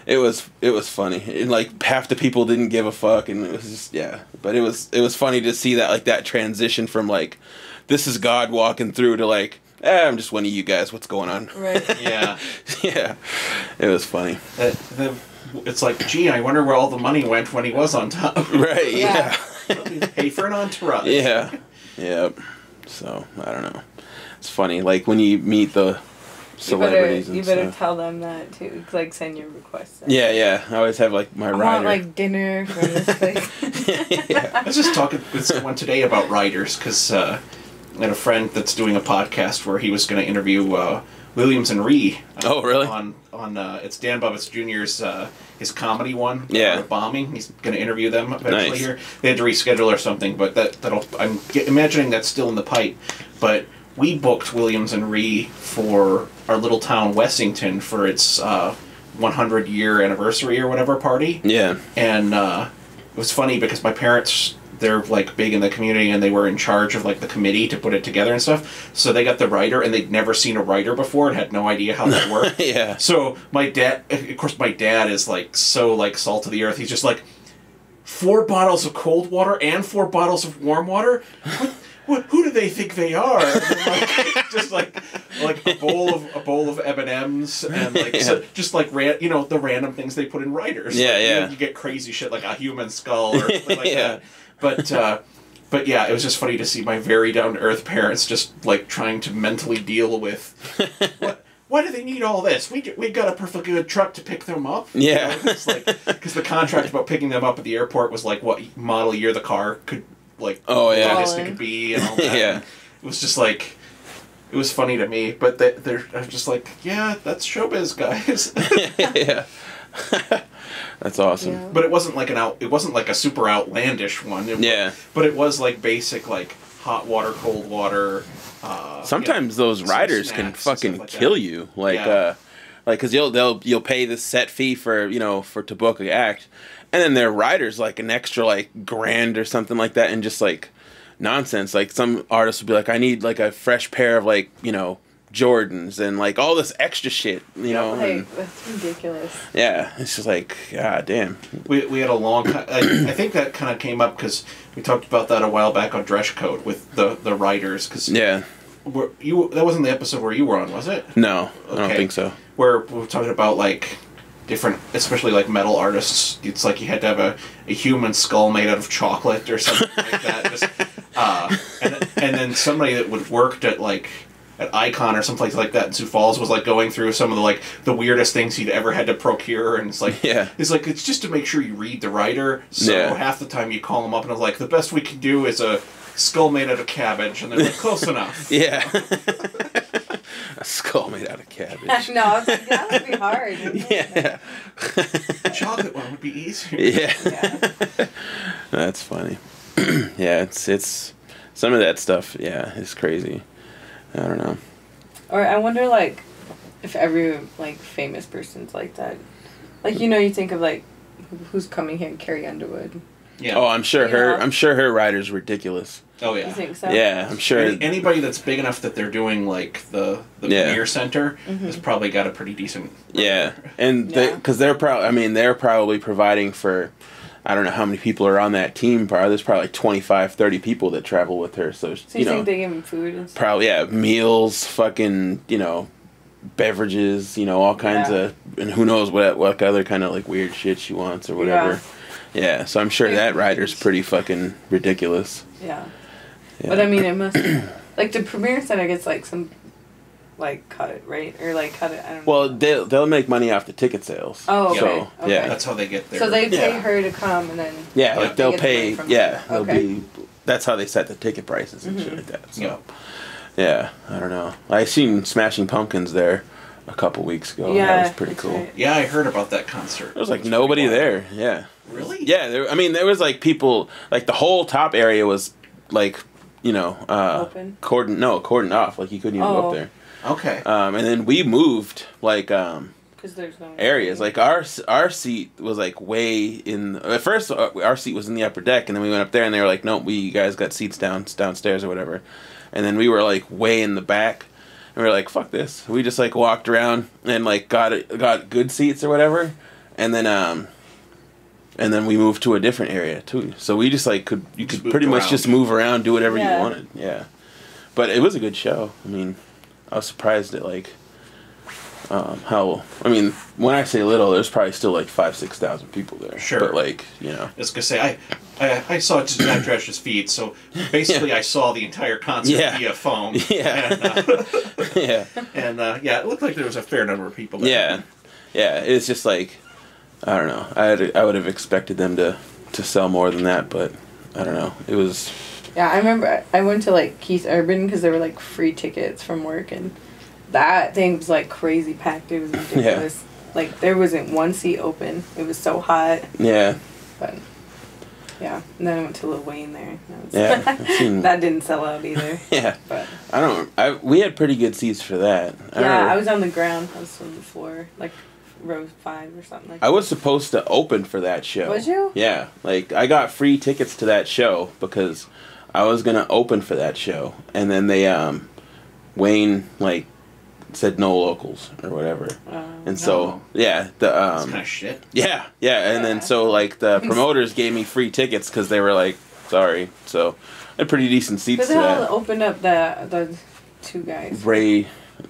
it was funny. And, like, half the people didn't give a fuck, and it was just, yeah. But it was funny to see that, like, that transition from, like, this is God walking through to, like, I'm just one of you guys, what's going on? Right. Yeah. Yeah. It was funny. It's like, gee, I wonder where all the money went when he was on top. Right, yeah. Pay for an entourage. Yeah. Yep. So, I don't know. It's funny, like, when you meet the celebrities you better tell them that, too. Like, send your requests. Yeah. I always have, like, my rider. I want, like, dinner from this place. Yeah. I was just talking with someone today about riders, because I had a friend that's doing a podcast where he was going to interview Williams and Ree. Oh, really? On it's Dan Bubbs Jr.'s his comedy one. Yeah. Bombing. He's going to interview them eventually Nice. here. They had to reschedule or something, but I'm imagining that's still in the pipe. But we booked Williams and Ree for our little town Wessington for its 100-year anniversary or whatever party. Yeah. And it was funny because my parents, they're like big in the community and they were in charge of like the committee to put it together and stuff. So they got the writer and they'd never seen a writer before and had no idea how that worked. Yeah. So my dad, of course, my dad is like so like salt of the earth. He's just like 4 bottles of cold water and 4 bottles of warm water. Who do they think they are? And then, like, just like a bowl of M&Ms and like so, just like the random things they put in writers. Yeah, like, yeah. You get crazy shit like a human skull or something like that. But yeah, it was just funny to see my very down to earth parents just like trying to mentally deal with why do they need all this? We got a perfectly good truck to pick them up. Yeah, it's like because the contract about picking them up at the airport was like what model year the car could. Like, oh yeah, I it could be and all that. Yeah, and it was just like, it was funny to me. But they're just like, yeah, that's showbiz, guys. Yeah, that's awesome. Yeah. But it wasn't like it wasn't like a super outlandish one. But it was like basic like hot water, cold water. Sometimes those riders can fucking like kill you, like because you'll pay the set fee for to book an act. And then their riders like an extra like grand or something like that, and just like nonsense. Like some artists would be like, I need like a fresh pair of like Jordans and like all this extra shit. Like that's ridiculous. Yeah, it's just like god damn. We had a long. I think that kind of came up because we talked about that a while back on Dress Code with the riders. Cause that wasn't the episode where you were on, was it? No, okay. I don't think so. Where we were talking about like. Different, especially like metal artists, it's like you had to have a human skull made out of chocolate or something like that. Just, and then somebody that would worked at Icon or someplace like that in Sioux Falls was like going through some of the weirdest things he'd ever had to procure, and it's like it's just to make sure you read the writer. So half the time you call them up and it's like the best we can do is a skull made out of cabbage, and they're like close enough. Yeah. A skull made out of cabbage. No, I was like, that would be hard. Yeah. The chocolate one would be easier. Yeah. That's funny. Yeah, it's some of that stuff. Yeah, is crazy. I don't know. Or I wonder like if every like famous person's like that. Like you think of like who's coming here, Carrie Underwood. Yeah. Oh, I'm sure her rider's ridiculous. Oh yeah. You think so? Yeah, I'm sure. Anybody that's big enough that they're doing like the Premiere Center has probably got a pretty decent. Yeah, and because they're probably providing for, I don't know how many people are on that team. Probably there's probably 25, 30 people that travel with her. So you think they give them food and stuff? Probably meals, fucking beverages, all kinds of, and who knows what other kind of like weird shit she wants or whatever. Yeah, so I'm sure that rider's pretty fucking ridiculous. Yeah. But I mean, it must like the Premiere Center gets like some like cut, right? Or like cut it. I don't know. Well, they'll make money off the ticket sales. Oh, okay. So, okay. Yeah, that's how they get there. So they pay her to come, and then like they'll pay. Yeah, they'll okay. be. That's how they set the ticket prices and shit like that. So, yeah, I don't know. I seen Smashing Pumpkins there a couple weeks ago. Yeah, that was pretty cool. Right. Yeah, I heard about that concert. There was like nobody there. Yeah. Really? Yeah, there was like people. Like the whole top area was like. Open? Cordoned off. Like you couldn't even go up there. Okay. And then we moved like because there's no areas. Like our seat was like way in. At first, our seat was in the upper deck, and then we went up there, and they were like, "Nope, you guys got seats downstairs or whatever." And then we were like way in the back, and we were like, "Fuck this!" We just like walked around and like got good seats or whatever, and then we moved to a different area too. So we just like could pretty much just move around, do whatever you wanted. Yeah, but it was a good show. I mean, I was surprised at like how. I mean, when I say little, there's probably still like 5,000-6,000 people there. Sure, but like I was gonna say I saw Jack Trash's feed, so basically I saw the entire concert via phone. Yeah, and, it looked like there was a fair number of people there. Yeah. It's just like. I don't know. I would have expected them to sell more than that, but I don't know. It was. Yeah, I remember I went to like Keith Urban because there were like free tickets from work, and that thing was like crazy packed. It was ridiculous. Like there wasn't one seat open. It was so hot. Yeah. But Yeah, and then I went to Lil Wayne there. Yeah, I've seen... That didn't sell out either. Yeah, but we had pretty good seats for that. I was on the ground. I was on the floor, like row 5 or something like that. I was supposed to open for that show. Was you? Yeah, like I got free tickets to that show because I was gonna open for that show, and then they Wayne like said no locals or whatever, and so the that's kind of shit. Yeah, and then so like the promoters gave me free tickets because they were like sorry, so I had pretty decent seats to that. Opened up the 2 guys. Ray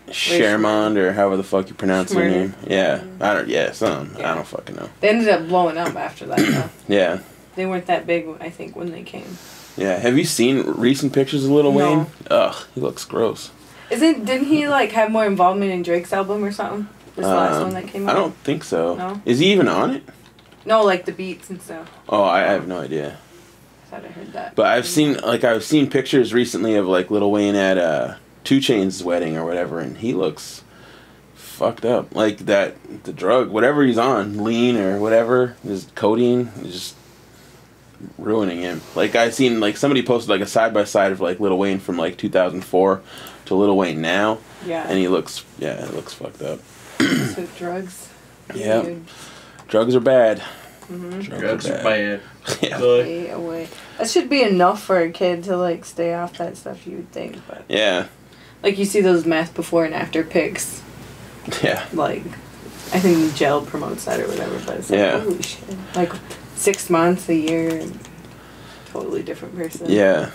Shermond or however the fuck you pronounce your name. Yeah, I don't fucking know. They ended up blowing up after that though. Yeah. They weren't that big, I think, when they came. Yeah, have you seen recent pictures of Lil Wayne? Ugh, he looks gross. Didn't he like have more involvement in Drake's album or something? This last one that came out? I don't think so. No? Is he even on it? No, like the beats and stuff. Oh, I have no idea. I thought I heard that. But I've seen pictures recently of like Lil Wayne at 2 Chainz's wedding or whatever, and he looks fucked up. Like the drug, whatever he's on, lean or whatever, is codeine, is just ruining him. Like I seen like somebody posted like a side by side of like Lil Wayne from like 2004 to Lil Wayne now. Yeah. And it looks fucked up. So drugs. Yeah. Drugs are bad. Mm-hmm. Drugs are bad. Yeah. Stay away. That should be enough for a kid to like stay off that stuff, you would think, but yeah. Like you see those meth before and after pics. Yeah. Like I think gel promotes that or whatever, but it's like holy shit. Like 6 months, a year, totally different person. Yeah.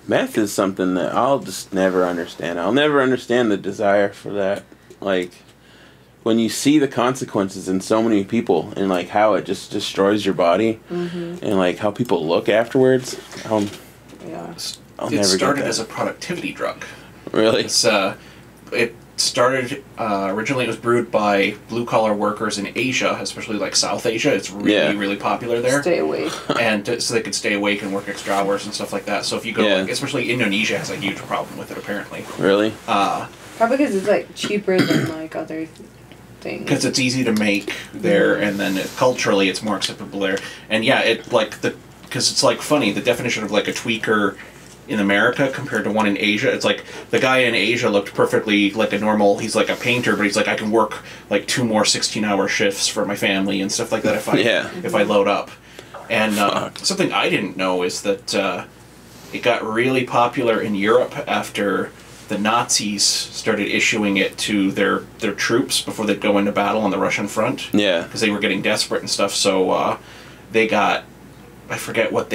Meth is something that I'll just never understand. I'll never understand the desire for that. Like, when you see the consequences in so many people and, like, how it just destroys your body and, like, how people look afterwards, I'll never get that. It started as a productivity drug. Really? It started, originally it was brewed by blue-collar workers in Asia, especially, like, South Asia. It's really, really popular there. Stay awake. And so they could stay awake and work extra hours and stuff like that. So if you go, like, especially Indonesia has a huge problem with it, apparently. Really? Probably because it's, like, cheaper than, like, other things. Because it's easy to make there, and then culturally it's more acceptable there. And, yeah, because it's, like, funny, the definition of, like, a tweaker in America compared to one in Asia, it's like the guy in Asia looked perfectly like a normal, he's like a painter, but he's like, I can work like 2 more 16-hour shifts for my family and stuff like that if I load up. And something I didn't know is that it got really popular in Europe after the Nazis started issuing it to their troops before they'd go into battle on the Russian front. Yeah. Because they were getting desperate and stuff, so they got, I forget what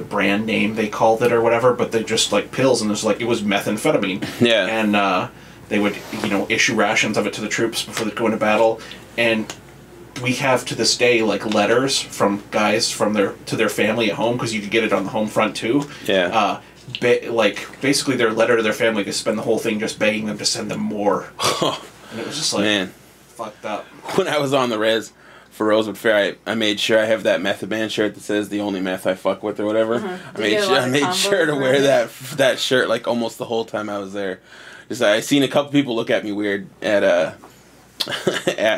brand name they called it or whatever, but they just like pills, and it was methamphetamine. Yeah. And they would issue rations of it to the troops before they'd go into battle, and we have to this day like letters from guys to their family at home, because you could get it on the home front too. Yeah. Basically their letter to their family, to spend the whole thing just begging them to send them more. And it was just like fucked up. When I was on the res for Rosewood Fair, I made sure I have that Method Man shirt that says "the only meth I fuck with" or whatever. I made sure to wear that shirt like almost the whole time I was there. Just I seen a couple people look at me weird at at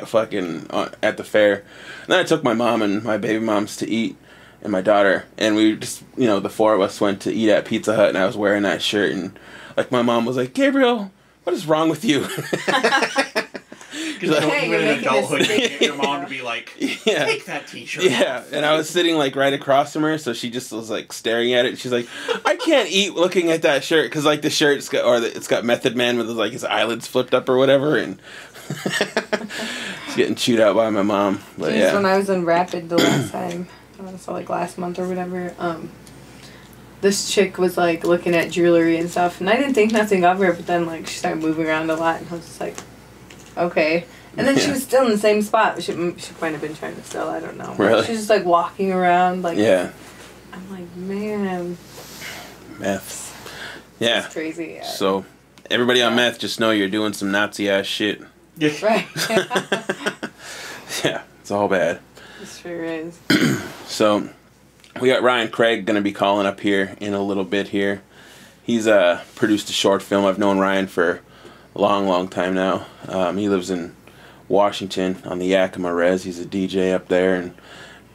the fair. And then I took my mom and my baby moms to eat, and my daughter, and we just the 4 of us went to eat at Pizza Hut, and I was wearing that shirt, and like my mom was like, "Gabriel, what is wrong with you?" Because even in adulthood, you get your mom to be like, take that t-shirt off. And I was sitting like right across from her, so she just was like staring at it. She's like, I can't eat looking at that shirt, because like the shirt's it's got Method Man with like his eyelids flipped up or whatever, and it's getting chewed out by my mom. But Jeez, when I was in Rapid the last time, so like last month or whatever, this chick was like looking at jewelry and stuff, and I didn't think nothing of her, but then like she started moving around a lot, and I was just like, okay. And then she was still in the same spot. She might have been trying to sell, I don't know. Really? She's just like walking around like. Yeah. I'm like, man. Meth. Yeah. It's crazy. Yeah. So everybody on meth, just know you're doing some Nazi ass shit. Right. Yeah, it's all bad. It sure is. So we got Ryan Craig going to be calling up here in a little bit here. He's produced a short film. I've known Ryan for a long time now. He lives in Washington on the Yakima res. He's a DJ up there, and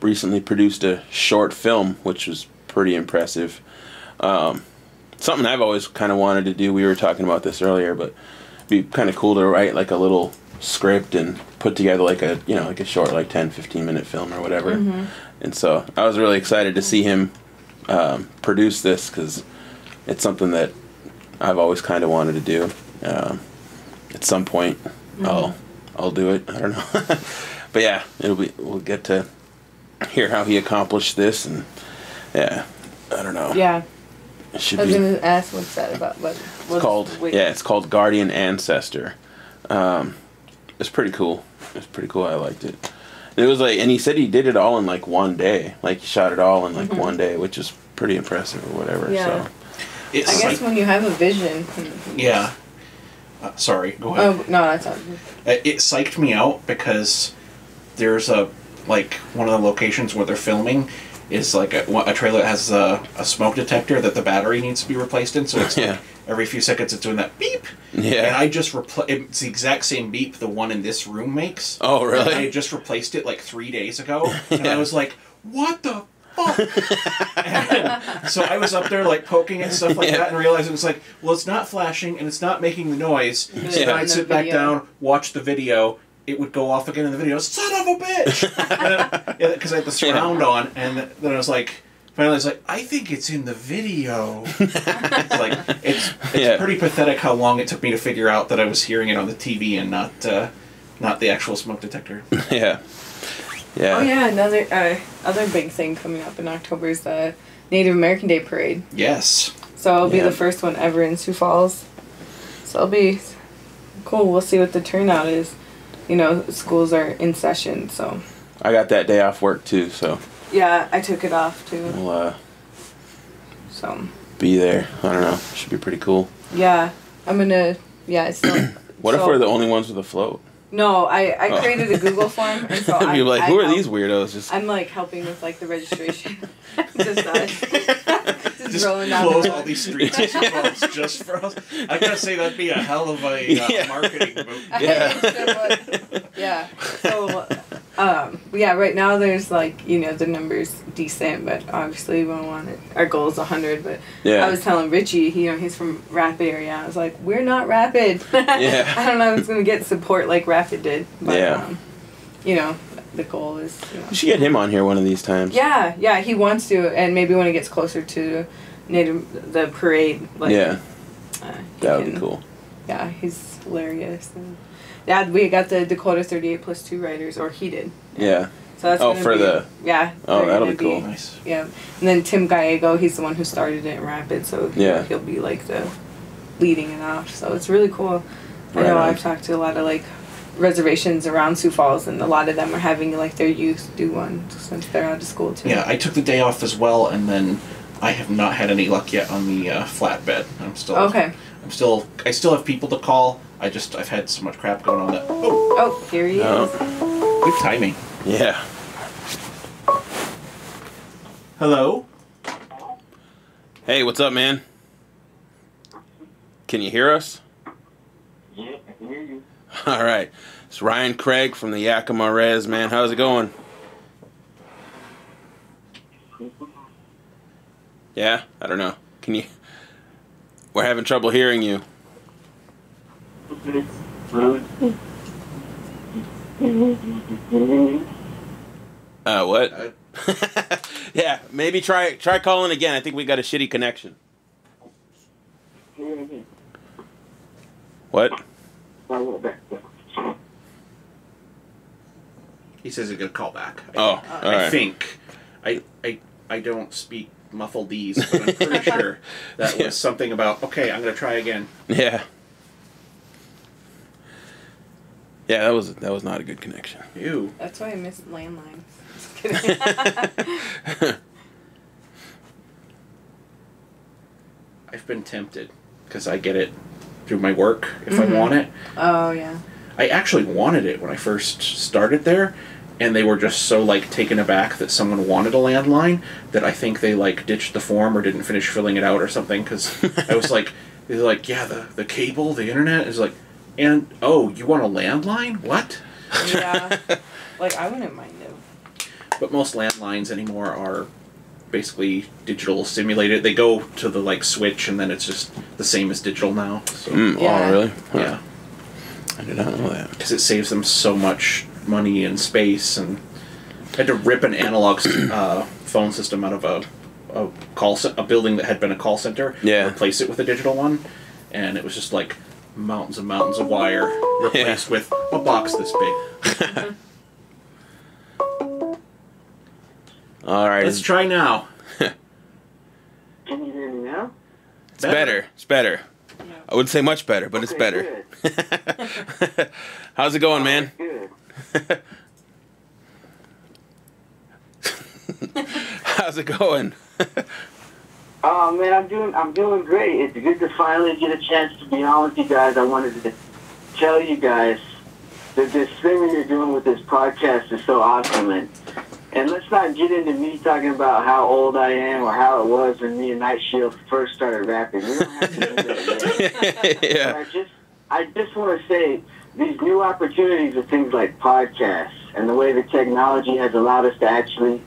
recently produced a short film, which was pretty impressive. Something I've always kind of wanted to do. We were talking about this earlier, but it'd be kind of cool to write like a little script and put together like a, you know, like a short, like 10-15 minute film or whatever. Mm-hmm. And so I was really excited to see him produce this, because it's something that I've always kind of wanted to do. At some point, I'll do it. I don't know. But yeah, we'll get to hear how he accomplished this, and yeah, I don't know. Yeah. It should I was be. gonna ask what's that about? It's called Guardian Ancestor. It's pretty cool. It's pretty cool. I liked it. It was like, and he said he did it all in like one day. Like he shot it all in like one day, which is pretty impressive or whatever. Yeah. So. I guess when you have a vision. Yeah. Sorry, go ahead. Oh, no, that's not. It psyched me out because there's one of the locations where they're filming is like a trailer that has a smoke detector that the battery needs to be replaced in, so it's like every few seconds it's doing that beep. Yeah. And I just it's the exact same beep the one in this room makes. Oh, really? I just replaced it like 3 days ago, and I was like, what the fuck? And so I was up there like poking and stuff like that, and realizing it's like, well, it's not flashing and it's not making the noise. So then I'd sit back down, watch the video. It would go off again in the video. Son of a bitch! Because I had the surround on, and then I was like, finally, I was like, I think it's in the video. It's like it's pretty pathetic how long it took me to figure out that I was hearing it on the TV and not the actual smoke detector. Yeah. Oh yeah, another other big thing coming up in October is the Native American Day Parade. Yes. So it'll be the first one ever in Sioux Falls. So it'll be cool. We'll see what the turnout is. You know, schools are in session, so. I got that day off work too, so. Yeah, I took it off too. We'll so. Be there. I don't know. Should be pretty cool. Yeah, I'm gonna. Yeah, it's not. What if we're the only ones with a float? No, I created a Google form, and so you're like, who are these weirdos? I'm like helping with like the registration. Just just rolling down close all these streets just for us. I gotta say that'd be a hell of a marketing move. Yeah. So, right now there's like, you know, the number's decent, but obviously we don't want it. Our goal is 100, but I was telling Richie, you know, he's from Rapid area. I was like, we're not Rapid. I don't know if it's gonna get support like Rapid did, but you know, the goal is. You know. We should get him on here one of these times. Yeah, he wants to, and maybe when it gets closer to the parade, like that would be cool. Yeah, he's hilarious. And we got the Dakota 38 plus 2 riders, or he did. Yeah. So that's that'll be cool. Nice. Yeah, and then Tim Gallego, he's the one who started it in Rapid, so he'll be like the leading it off. So it's really cool. I know I've talked to a lot of like reservations around Sioux Falls, and a lot of them are having like their youth do one since they're out of school too. Yeah, I took the day off as well, and then I have not had any luck yet on the flatbed. I'm still okay. I still have people to call. I've had so much crap going on that. Oh, here he is. Good timing. Yeah. Hello. Hey, what's up, man? Can you hear us? Yeah, I can hear you. All right. It's Ryan Craig from the Yakima Res, man. How's it going? Yeah? I don't know. We're having trouble hearing you. What? Yeah, maybe try calling again. I think we got a shitty connection. What? He says he's gonna call back. I think. I don't speak muffledese, but I'm pretty sure that was something about. Okay, I'm gonna try again. Yeah. Yeah, that was not a good connection. Ew. That's why I miss landlines. Just kidding. I've been tempted because I get it through my work if I want it. Oh yeah. I actually wanted it when I first started there, and they were just so like taken aback that someone wanted a landline that I think they like ditched the form or didn't finish filling it out or something. Because I was like, they're like, yeah, the cable, the internet is like, and you want a landline? What? Yeah. Like I wouldn't mind it. But most landlines anymore are basically digital simulated. They go to the like switch, and then it's just the same as digital now. So. Yeah. Oh, really? Huh. Yeah. I did not know that. Because it saves them so much money and space, and I had to rip an analog phone system out of a building that had been a call center. Yeah. Replace it with a digital one, and it was just like mountains and mountains of wire replaced with a box this big. All right. Let's try now. Can you hear me now? It's better. It's better. I wouldn't say much better, but it's better. Good. How's it going, man? Good. How's it going? Oh man, I'm doing great. It's good to finally get a chance to be on with you guys. I wanted to tell you guys that this thing that you're doing with this podcast is so awesome. And let's not get into me talking about how old I am or how it was when me and Night Shield first started rapping. We don't have to do that yet. Yeah. But I just want to say these new opportunities of things like podcasts and the way the technology has allowed us to actually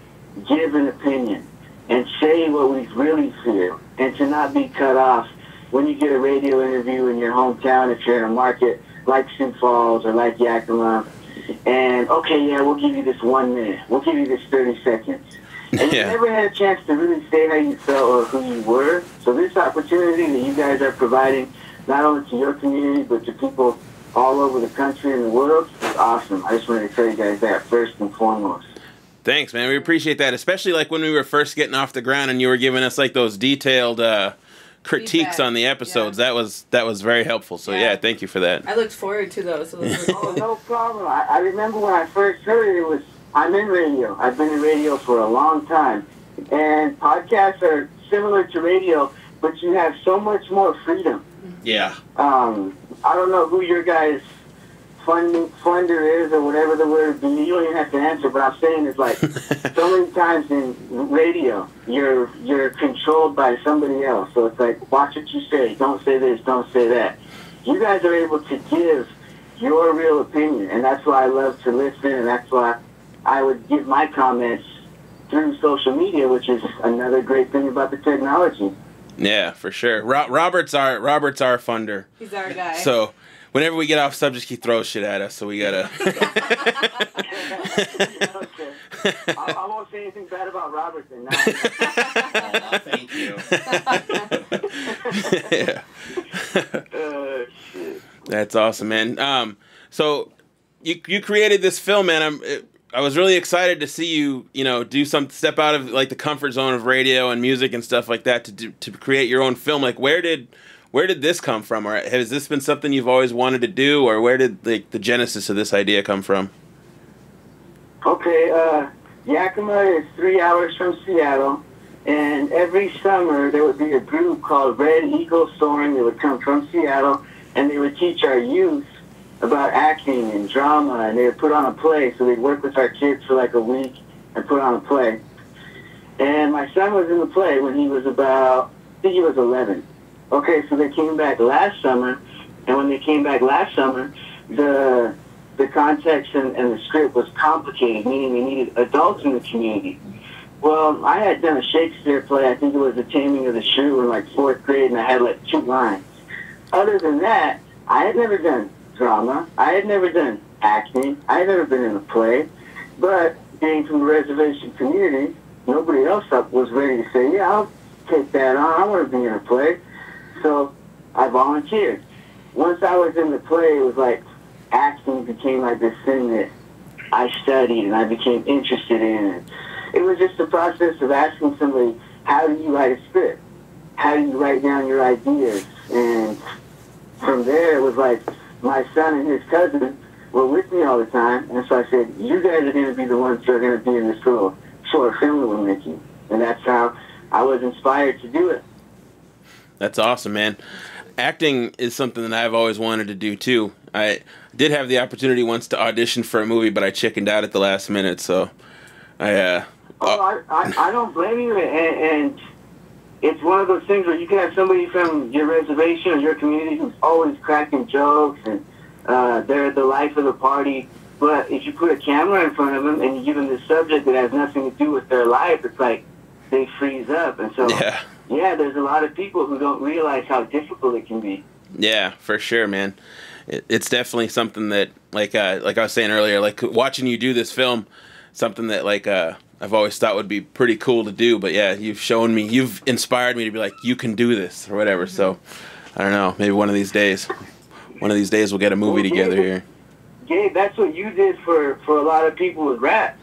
give an opinion and say what we really feel, and to not be cut off when you get a radio interview in your hometown if you're in a market like Sioux Falls or like Yakima. And, okay, yeah, we'll give you this 1 minute. We'll give you this 30 seconds. And you never had a chance to really say how you felt or who you were. So this opportunity that you guys are providing, not only to your community, but to people all over the country and the world, is awesome. I just wanted to tell you guys that first and foremost. Thanks, man. We appreciate that, especially like when we were first getting off the ground and you were giving us like those detailed critiques Feedback. on the episodes. Yeah. That was very helpful. So yeah, thank you for that. I looked forward to those. So those were Oh, cool. no problem. I remember when I first heard it, I'm in radio. I've been in radio for a long time. And podcasts are similar to radio, but you have so much more freedom. Yeah. I don't know who your guys' funder is or whatever the word be. You don't even have to answer, but I'm saying it's like so many times in radio, you're controlled by somebody else. So it's like, watch what you say. Don't say this. Don't say that. You guys are able to give your real opinion, and that's why I love to listen, and that's why I would give my comments through social media, which is another great thing about the technology. Yeah, for sure. Robert's our funder. He's our guy. So whenever we get off subject, he throws shit at us. So we gotta. Okay. I won't say anything bad about Robert then. Thank you. Yeah. Shit. That's awesome, man. So you created this film, man. I was really excited to see you, do step out of like the comfort zone of radio and music and stuff like that to create your own film. Like, where did this come from, or has this been something you've always wanted to do, or where did the genesis of this idea come from? Okay, Yakima is 3 hours from Seattle, and every summer there would be a group called Red Eagle Soaring that would come from Seattle, and they would teach our youth about acting and drama, and they would put on a play. So they'd work with our kids for like a week and put on a play. And my son was in the play when he was I think he was 11. Okay, so they came back last summer, and when they came back last summer, the context and the script was complicated, meaning they needed adults in the community. Well, I had done a Shakespeare play, I think it was The Taming of the Shrew in like 4th grade, and I had like 2 lines. Other than that, I had never done drama. I had never done acting. I had never been in a play. But being from the reservation community, nobody else was ready to say, yeah, I'll take that on. I want to be in a play. So I volunteered. Once I was in the play, it was like acting became like this thing that I studied and I became interested in. And it was just the process of asking somebody, how do you write a script? How do you write down your ideas? And from there, it was like my son and his cousin were with me all the time. And so I said, you guys are going to be the ones that are going to be in this little short film that we're making. And that's how I was inspired to do it. That's awesome, man. Acting is something that I've always wanted to do, too. I did have the opportunity once to audition for a movie, but I chickened out at the last minute, so I don't blame you, and it's one of those things where you can have somebody from your reservation or your community who's always cracking jokes, and they're the life of the party, But if you put a camera in front of them and you give them this subject that has nothing to do with their life, it's like they freeze up. And so, yeah, there's a lot of people who don't realize how difficult it can be. Yeah, for sure, man. It's definitely something that, like I was saying earlier, like watching you do this film, something that like I've always thought would be pretty cool to do. But yeah, you've inspired me to be like, you can do this or whatever. So I don't know, maybe one of these days we'll get a movie together here. Gabe, that's what you did for a lot of people with rap.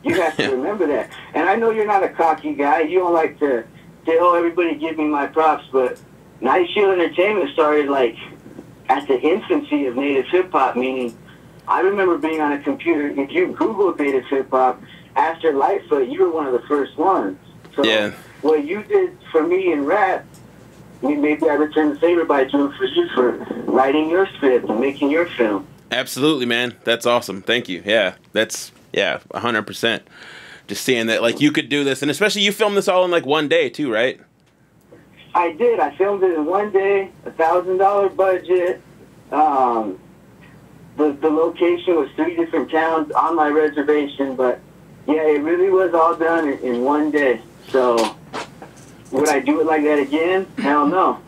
You have to remember that. And I know you're not a cocky guy. You don't like to say, oh, everybody give me my props. But Night Shield Entertainment started like at the infancy of native hip-hop, meaning I remember being on a computer. If you Googled native hip-hop, after Lightfoot, you were one of the first ones. So what you did for me in rap, maybe I return the favor by doing for you for writing your script and making your film. Absolutely, man. That's awesome. Thank you. Yeah, that's 100%. Just seeing that, like, you could do this, and especially you filmed this all in like one day too, right? I did. I filmed it in one day, $1,000 budget. The location was 3 different towns on my reservation, but yeah, it really was all done in one day. So would I do it like that again? Hell no.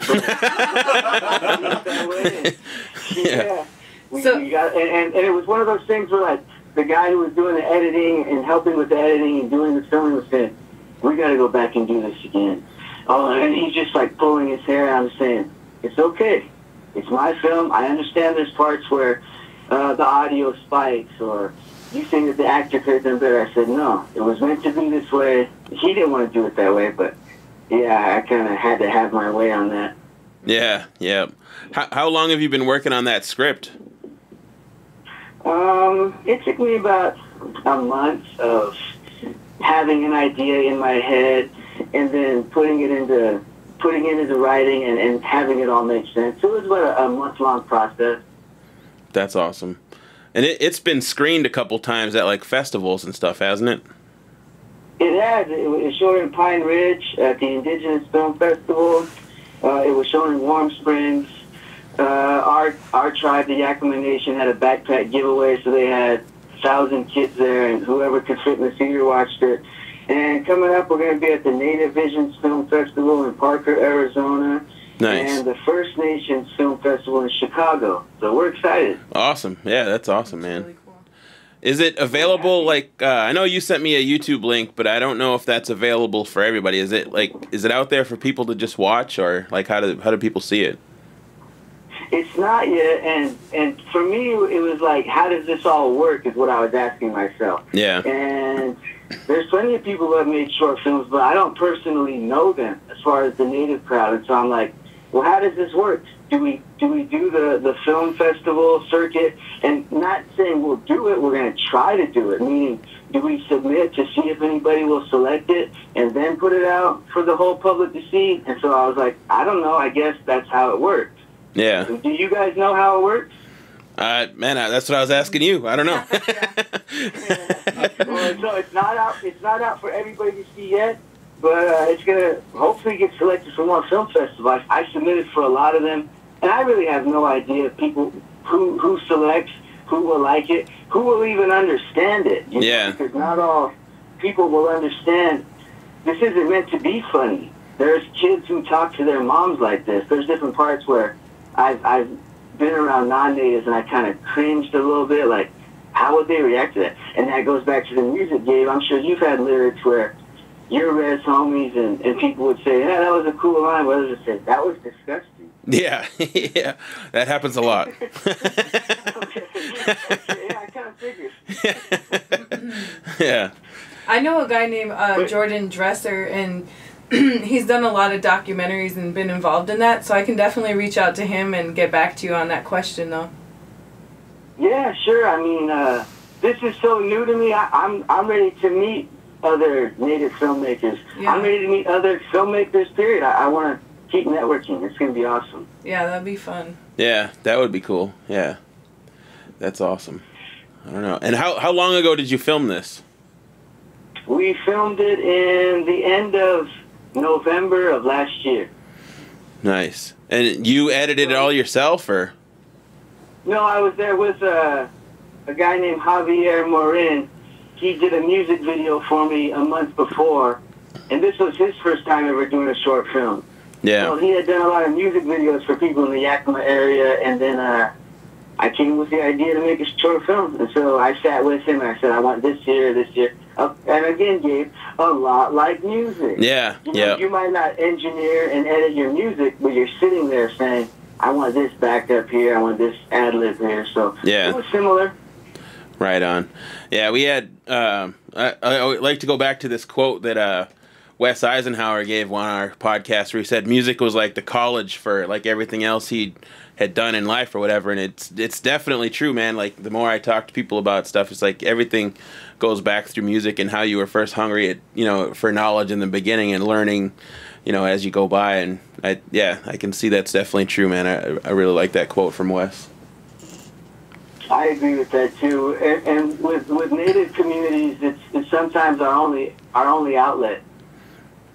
Yeah. We got, and it was one of those things where, like, the guy who was doing the editing and helping with the editing and doing the filming was saying, we got to go back and do this again. Oh, and he's just, like, pulling his hair out and saying, it's okay. It's my film. I understand there's parts where the audio spikes or you think that the actor could have done better. I said, no, it was meant to be this way. He didn't want to do it that way, but, yeah, I kind of had to have my way on that. Yeah. How long have you been working on that script? It took me about a month of having an idea in my head and then putting it into writing and having it all make sense. So it was about a month-long process. That's awesome. And it's been screened a couple times at like festivals and stuff, hasn't it? It has. It was shown in Pine Ridge at the Indigenous Film Festival. It was shown in Warm Springs. Our tribe, the Yakima Nation, had a backpack giveaway, so they had 1,000 kids there, and whoever could fit in the theater watched it. And coming up, we're going to be at the Native Visions Film Festival in Parker, Arizona. Nice. And the First Nations Film Festival in Chicago. So we're excited. Awesome. Yeah, that's awesome, man. Really cool. Is it available, like, I know you sent me a YouTube link, but I don't know if that's available for everybody. Is it out there for people to just watch, or, like, how do people see it? It's not yet, and for me, it was like, how does this all work is what I was asking myself. Yeah. And there's plenty of people who have made short films, but I don't personally know them as far as the native crowd. And so I'm like, well, how does this work? Do we do the film festival circuit? And not saying we'll do it, we're going to try to do it, meaning do we submit to see if anybody will select it and then put it out for the whole public to see? And so I was like, I don't know, I guess that's how it works. Yeah. Do you guys know how it works? Man, that's what I was asking you. I don't know. Well, so it's not out for everybody to see yet, but it's gonna hopefully get selected for more film festivals. I submitted for a lot of them, and I really have no idea people who selects, who will like it, who will even understand it. You know, because not all people will understand. This isn't meant to be funny. There's kids who talk to their moms like this. There's different parts where I've been around non-natives and I kind of cringed a little bit, like, how would they react to that? And that goes back to the music, Gabe. I'm sure you've had lyrics where your res homies and people would say, yeah, that was a cool line, but others would say, that was disgusting. Yeah, yeah, that happens a lot. Okay, yeah, I kind of figured. Yeah. I know a guy named Jordan Dresser, and he's done a lot of documentaries and been involved in that, so I can definitely reach out to him and get back to you on that question, though. Yeah, sure. I mean, this is so new to me. I'm ready to meet other native filmmakers. Yeah. I'm ready to meet other filmmakers, period. I want to keep networking. It's going to be awesome. Yeah, that'd be fun. Yeah, that would be cool. Yeah. That's awesome. I don't know. And how long ago did you film this? We filmed it in the end of November of last year. Nice. And you edited it all yourself, or? No, I was there with a guy named Javier Morin, he did a music video for me a month before, and this was his first time ever doing a short film. Yeah. So he had done a lot of music videos for people in the Yakima area, and then I came with the idea to make a short film. And so I sat with him, and I said, I want this here, this here. And again, Gabe, a lot like music. Yeah, you know, you might not engineer and edit your music, but you're sitting there saying, I want this backed up here, I want this ad-lib here. So it was similar. Right on. Yeah, we had, I would like to go back to this quote that Wes Eisenhower gave on our podcast where he said music was like the college for like everything else he had done in life or whatever, and it's definitely true, man. Like, the more I talk to people about stuff, it's like everything goes back through music and how you were first hungry at, you know, for knowledge in the beginning and learning, you know, as you go by. And I can see that's definitely true, man. I really like that quote from Wes. I agree with that too, and with Native communities, it's sometimes our only outlet.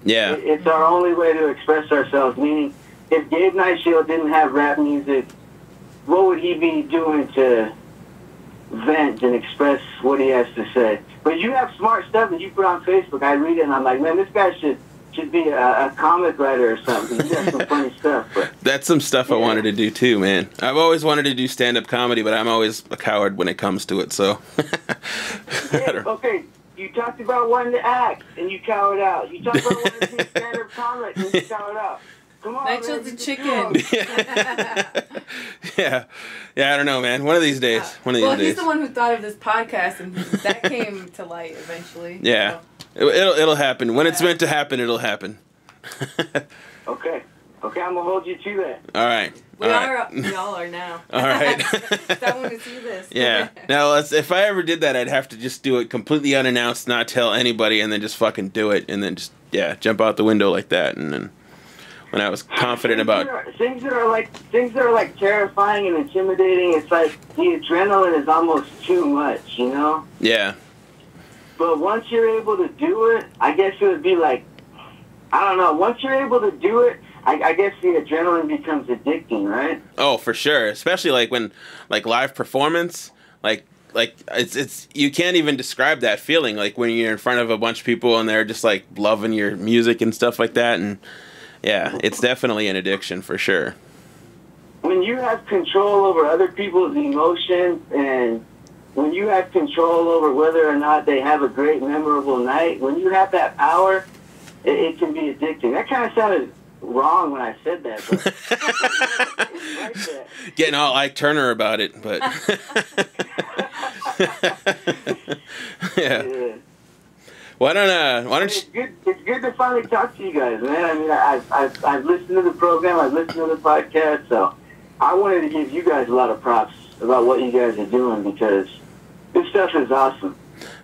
Yeah, it's our only way to express ourselves. Meaning, if Gabe Nightshield didn't have rap music, what would he be doing to vent and express what he has to say? But you have smart stuff that you put on Facebook. I read it and I'm like, man, this guy should be a comic writer or something. You got some funny stuff. But that's some stuff I wanted to do too, man. I've always wanted to do stand-up comedy, but I'm always a coward when it comes to it. So. Okay. You talked about wanting to act, and you cowered out. You talked about wanting to do stand-up comedy, and you cowered out. Come on, Nightshield's a chicken. Yeah, I don't know, man. One of these days. Well, he's the one who thought of this podcast, and that came to light eventually. Yeah, so. It'll happen. When it's meant to happen, it'll happen. Okay, I'm gonna hold you to that. All right. We all are now. All right. I want to see this. Yeah. Now, if I ever did that, I'd have to just do it completely unannounced, not tell anybody, and then just fucking do it, and then just jump out the window like that, and then when I was confident about things that are like terrifying and intimidating, it's like the adrenaline is almost too much, you know? Yeah. But once you're able to do it, I guess it would be like, I don't know. Once you're able to do it, I guess the adrenaline becomes addicting, right? Oh, for sure. Especially like when, like, live performance, like it's you can't even describe that feeling. Like when you're in front of a bunch of people and they're just like loving your music and stuff like that. And yeah, it's definitely an addiction for sure. When you have control over other people's emotions and when you have control over whether or not they have a great, memorable night, when you have that power, it can be addicting. That kind of sounded wrong when I said that. But like that. Getting all Ike Turner about it, but yeah. Why don't you? It's good to finally talk to you guys, man. I mean, I've listened to the program, I've listened to the podcast, so I wanted to give you guys a lot of props about what you guys are doing because this stuff is awesome.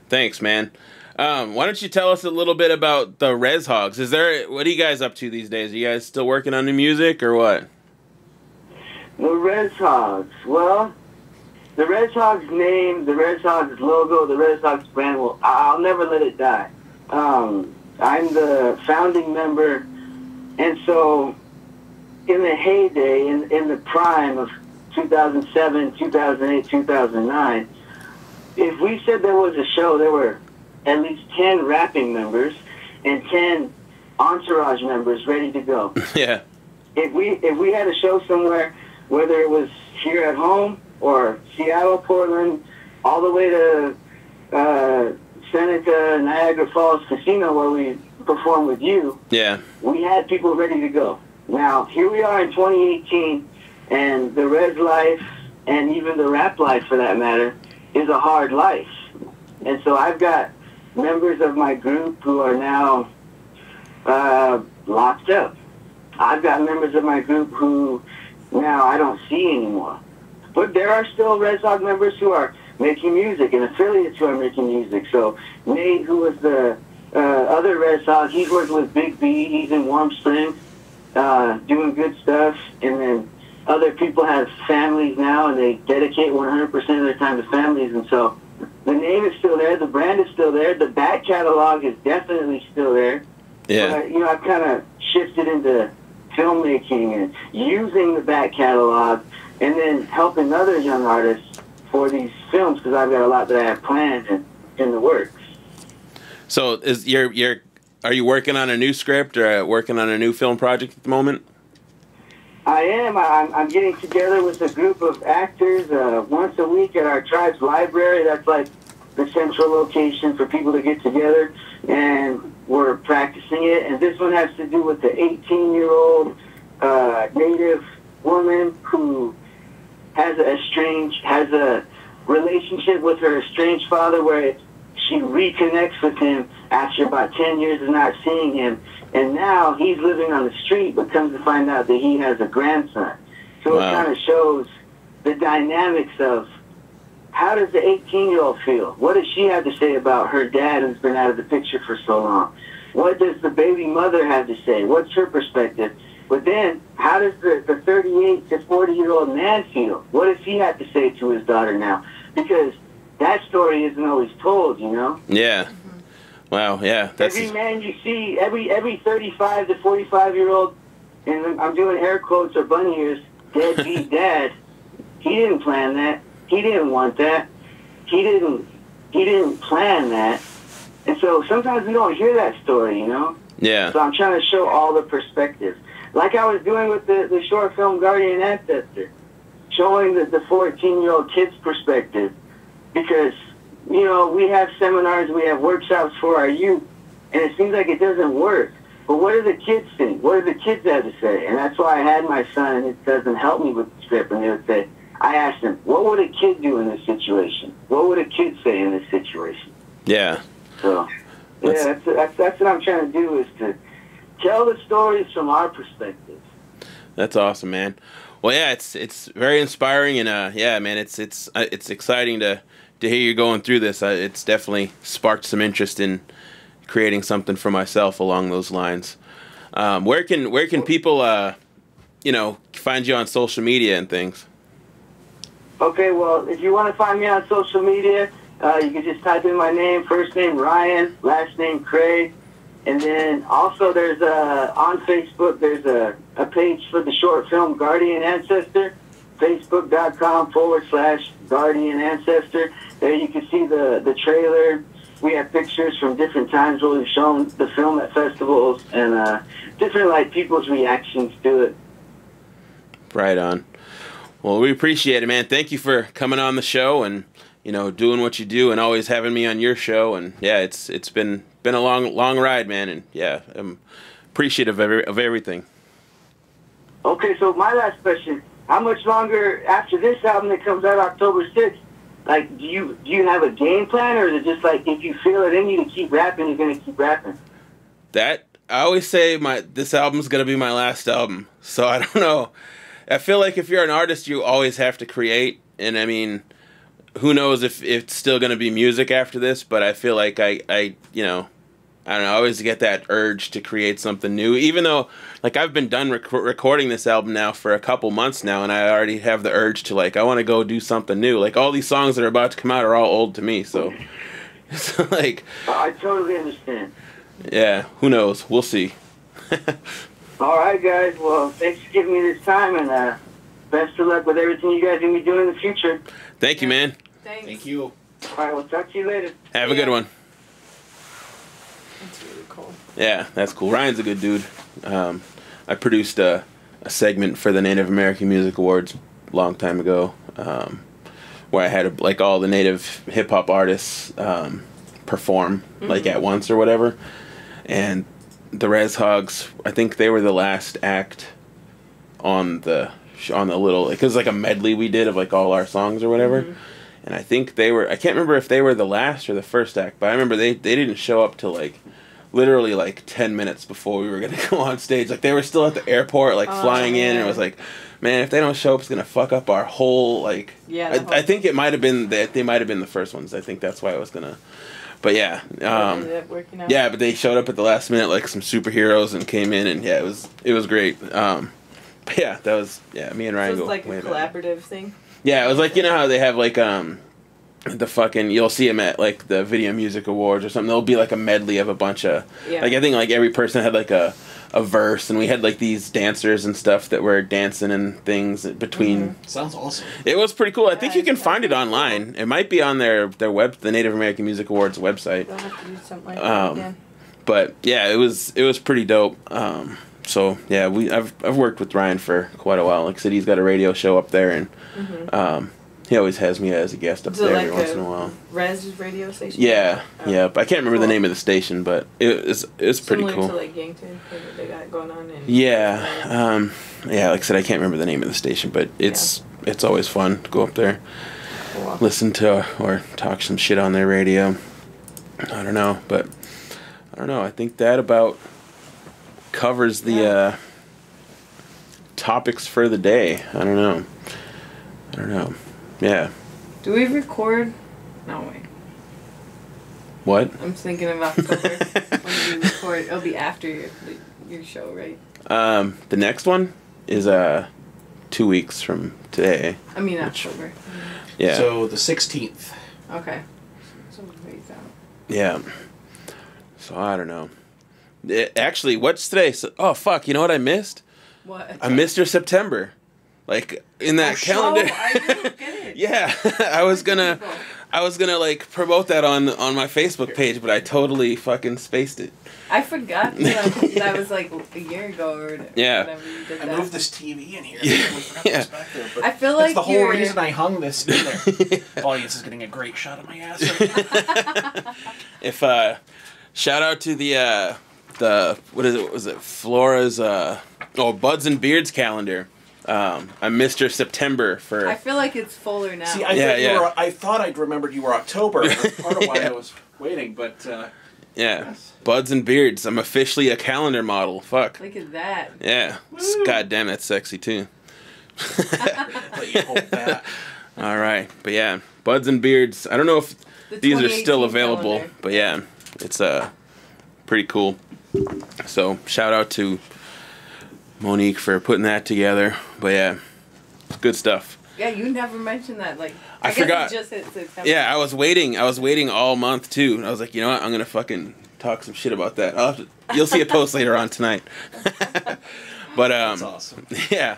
Thanks, man. Why don't you tell us a little bit about the Res Hogs? What are you guys up to these days? Are you guys still working on new music or what? The Res Hogs. Well, the Res Hogs name, the Res Hogs logo, the Res Hogs brand, well, I'll never let it die. I'm the founding member, and so in the heyday, in the prime of 2007, 2008, 2009, if we said there was a show, there were at least 10 rapping members and 10 entourage members ready to go. Yeah. If we had a show somewhere, whether it was here at home or Seattle, Portland, all the way to Seneca, Niagara Falls Casino where we performed with you, we had people ready to go. Now, here we are in 2018, and the res life, and even the rap life for that matter, is a hard life. And so I've got members of my group who are now locked up. I've got members of my group who now I don't see anymore. But there are still Res Hog members who are making music and affiliates who are making music. So Nate, who was the other Res Hog, he's working with Big B. He's in Warm Springs doing good stuff. And then other people have families now, and they dedicate 100% of their time to families. And so the name is still there. The brand is still there. The back catalog is definitely still there. Yeah. But, I've kind of shifted into filmmaking and using the back catalog and then helping other young artists for these films because I've got a lot that I have planned and in the works. So are you working on a new script or working on a new film project at the moment? I am. I'm getting together with a group of actors once a week at our tribe's library. That's like the central location for people to get together, and we're practicing it. And this one has to do with the 18-year-old Native woman who has a relationship with her estranged father where she reconnects with him after about 10 years of not seeing him. And now he's living on the street, but comes to find out that he has a grandson. So It kind of shows the dynamics of how does the 18-year-old feel? What does she have to say about her dad who's been out of the picture for so long? What does the baby mother have to say? What's her perspective? But then, how does the 38 to 40-year-old man feel? What does he have to say to his daughter now? Because that story isn't always told, you know? Yeah. Wow, yeah. Every man you see, every 35 to 45-year-old, and I'm doing air quotes or bunny ears, deadbeat dad, he didn't plan that. He didn't want that. He didn't plan that. And so sometimes we don't hear that story, you know? Yeah. So I'm trying to show all the perspectives. Like I was doing with the short film Guardian Ancestor, showing the 14-year-old kid's perspective. Because, you know, we have seminars, we have workshops for our youth, and it seems like it doesn't work. But what do the kids think? What do the kids have to say? And that's why I had my son, and it doesn't help me with the script, and they would say, I asked him, what would a kid do in this situation? What would a kid say in this situation? Yeah. So, yeah, that's what I'm trying to do, is to tell the stories from our perspective. That's awesome, man. Well, yeah, it's very inspiring, and yeah, man, it's exciting to hear you going through this. It's definitely sparked some interest in creating something for myself along those lines. Where can people find you on social media and things? Okay, well, if you want to find me on social media, you can just type in my name, first name Ryan, last name Craig, and then also there's on Facebook there's a page for the short film Guardian Ancestor, facebook.com/Guardian Ancestor. There you can see the trailer. We have pictures from different times where we've shown the film at festivals and different people's reactions to it. Right on. Well, we appreciate it, man. Thank you for coming on the show and doing what you do and always having me on your show. And yeah, it's been a long ride, man. And yeah, I'm appreciative of everything. Okay, so my last question: how much longer after this album that comes out October 6th? Do you have a game plan, or is it just if you feel it in you to keep rapping, you're gonna keep rapping? That I always say this album's gonna be my last album. So I don't know. I feel like if you're an artist, you always have to create, and I mean, who knows if it's still going to be music after this, but I feel like I don't know, I always get that urge to create something new, even though, I've been done recording this album now for a couple months now, and I already have the urge to, I want to go do something new. All these songs that are about to come out are all old to me, so, it's I totally understand. Yeah, who knows? We'll see. All right, guys. Well, thanks for giving me this time, and best of luck with everything you guys are going to be doing in the future. Thank you, man. Thanks. Thank you. All right, we'll talk to you later. Have a good one. That's really cool. Yeah, that's cool. Ryan's a good dude. I produced a segment for the Native American Music Awards a long time ago, where I had all the Native hip hop artists perform at once or whatever, and the Res Hogs, I think they were the last act on the little, because a medley we did of all our songs or whatever, and I think they were, I can't remember if they were the last or the first act, but I remember they didn't show up till literally 10 minutes before we were gonna go on stage. They were still at the airport flying in, and it was man, if they don't show up, it's gonna fuck up our whole yeah. I think it might have been that they might have been the first ones. I think that's why it was gonna. But yeah, ended up working out. yeah, but they showed up at the last minute some superheroes and came in, and yeah, it was great. But yeah, that was me and Ryan So go it's way a back. collaborative thing. Yeah, it was how they have the fucking, you'll see them at the Video Music Awards or something. There'll be a medley of a bunch of I think every person had a a verse, and we had like these dancers and stuff that were dancing and things between. Sounds awesome. It was pretty cool. I think you can find it online. It might be on the Native American Music Awards website. They'll have to do something like that again. But yeah, it was pretty dope. So yeah, I've worked with Ryan for quite a while. Like I said, he's got a radio show up there, and he always has me as a guest up there every once in a while. Res radio station? Yeah, yeah. But I can't remember the name of the station, but it's pretty cool. Similar to like Yankton, what they got going on. Yeah, yeah. Like I said, I can't remember the name of the station, but it's always fun to go up there, listen to or talk some shit on their radio. I don't know, but I don't know. I think that about covers the topics for the day. I don't know. Yeah. Do we record? No, wait. What? I'm thinking of October. When we record, it'll be after your show, right? The next one is 2 weeks from today. I mean October. Yeah. So the 16th. Okay. So wait down. Yeah. So I don't know. Actually, what's today? So, oh fuck! You know what I missed? What? I missed your September. Like in that calendar. I didn't get it. Yeah, I was gonna like promote that on my Facebook page, but I totally fucking spaced it. I forgot that was like a year ago or whatever you did that. I moved this TV in here. Yeah. Back there, but I feel like that's the whole reason I hung this in there. Audience is getting a great shot of my ass right now. If shout out to the what is it? Was it Flora's Buds and Beards calendar? I missed your September for. I feel like it's fuller now. See, I thought I'd remembered you were October. That's part of why I was waiting, but. Yes. Buds and Beards. I'm officially a calendar model. Fuck. Look at that. Yeah. God damn, that's sexy too. Let you hold that. All right, but yeah, Buds and Beards. I don't know if these are still available, calendar. but yeah, it's pretty cool. So shout out to Monique for putting that together. But yeah, it's good stuff. Yeah, you never mentioned that. Like I guess forgot. It just hit September. Yeah, I was waiting all month too. And I was like, you know what? I'm gonna fucking talk some shit about that. You'll see a post later on tonight. But that's awesome. Yeah,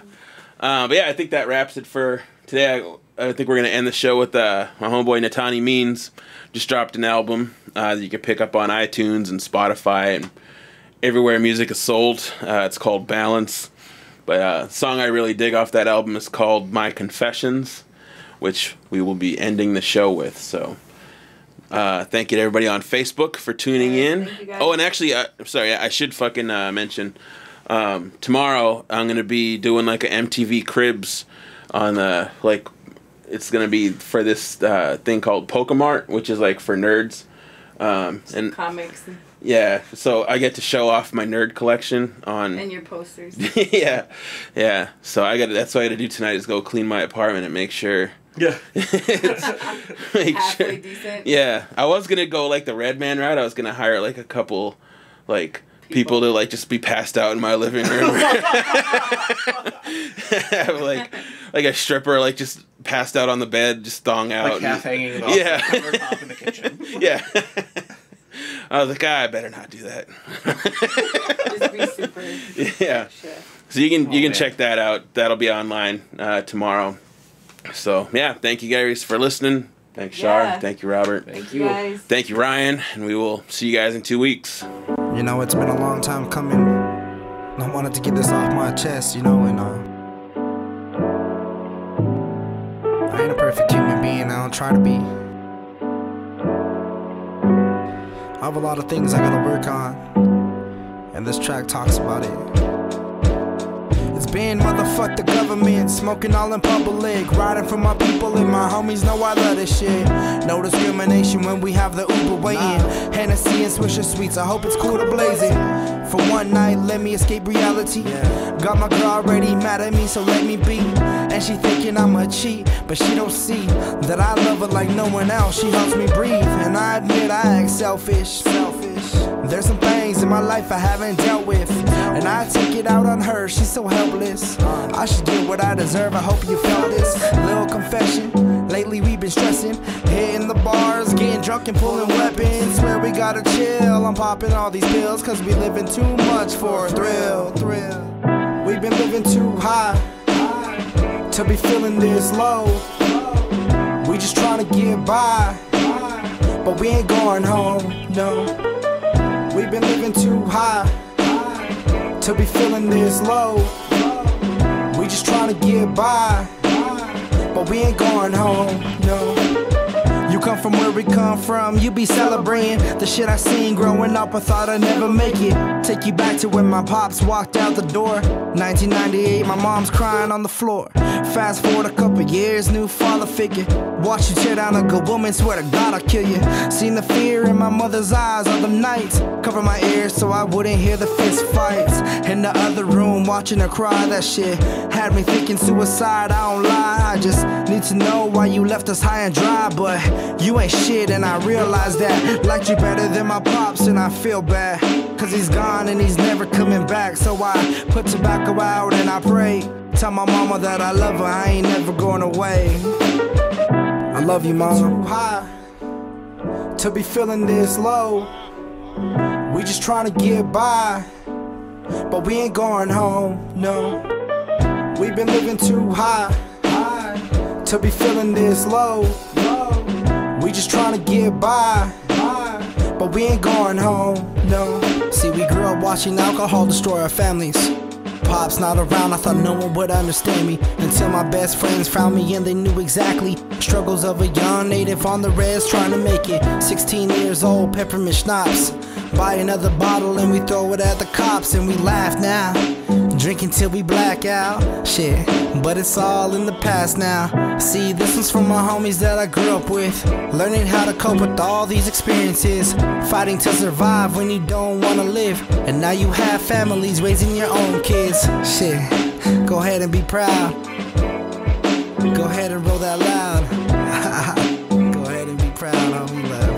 but yeah, I think that wraps it for today. I think we're gonna end the show with my homeboy Nataanii Means. Just dropped an album that you can pick up on iTunes and Spotify and everywhere music is sold. It's called Balance. But the song I really dig off that album is called My Confessions, which we will be ending the show with. So thank you to everybody on Facebook for tuning in. Oh, and actually, sorry, I should fucking mention, tomorrow I'm going to be doing like a MTV Cribs on it's going to be for this thing called Pokemart, which is like for nerds. And comics. Yeah, so I get to show off my nerd collection on. And your posters. Yeah. So that's what I got to do tonight is go clean my apartment and make sure. Yeah. Halfway decent. Yeah, I was gonna go like the Red Man route. I was gonna hire like a couple, like people to like just be passed out in my living room. Have like a stripper like just passed out on the bed, just thong out. Like half hanging off the countertop in the kitchen. Yeah. I was like, I better not do that. Just be super. Yeah. So you can check that out. That'll be online tomorrow. So yeah, thank you guys for listening. Thanks, Char. Thank you, Robert. Thank you guys. Thank you, Ryan. And we will see you guys in 2 weeks. You know, it's been a long time coming. I wanted to get this off my chest, and I ain't a perfect human being. I don't try to be. I have a lot of things I gotta work on, and this track talks about it. It's been motherfuck the government, smoking all in public, riding for my people and my homies know I love this shit. No discrimination when we have the Uber waiting. Hennessy and Swisher Sweets, I hope it's cool to blaze it. For one night, let me escape reality. Got my girl already mad at me, so let me be. And she thinking I'm a cheat, but she don't see that I love her like no one else. She helps me breathe, and I admit I act selfish. There's some things in my life I haven't dealt with, and I take it out on her, she's so helpless. I should get what I deserve, I hope you felt this. Little confession, lately we've been stressing, hitting the bars, getting drunk. drunk and pulling weapons. Swear we gotta chill. I'm popping all these pills, cause we living too much for a thrill. We've been living too high to be feeling this low. We just trying to get by, but we ain't going home, no. We've been living too high to be feeling this low. We just trying to get by, but we ain't going home, no. You come from where we come from, you be celebrating the shit I seen growing up. I thought I'd never make it. Take you back to when my pops walked out the door. 1998, my mom's crying on the floor. Fast forward a couple years, new father figure. Watch you tear down a good woman, swear to God I'll kill you. Seen the fear in my mother's eyes other nights. Cover my ears so I wouldn't hear the fist fights. In the other room, watching her cry, that shit had me thinking suicide, I don't lie. I just need to know why you left us high and dry. But you ain't shit and I realize that. Liked you better than my pops and I feel bad, cause he's gone and he's never coming back. So I put tobacco out and I pray. Tell my mama that I love her, I ain't never going away. I love you, mom. Too high to be feeling this low. We just trying to get by, but we ain't going home, no. We've been living too high to be feeling this low. We just trying to get by, but we ain't going home, no. See, we grew up watching alcohol destroy our families. Pops not around, I thought no one would understand me, until my best friends found me and they knew exactly struggles of a young native on the res trying to make it. 16 years old, peppermint schnapps. Buy another bottle and we throw it at the cops and we laugh now. Drinking till we black out, shit, but it's all in the past now. See, this one's from my homies that I grew up with, learning how to cope with all these experiences, fighting to survive when you don't wanna live, and now you have families raising your own kids. Shit, go ahead and be proud. Go ahead and roll that loud. Go ahead and be proud, homie, love.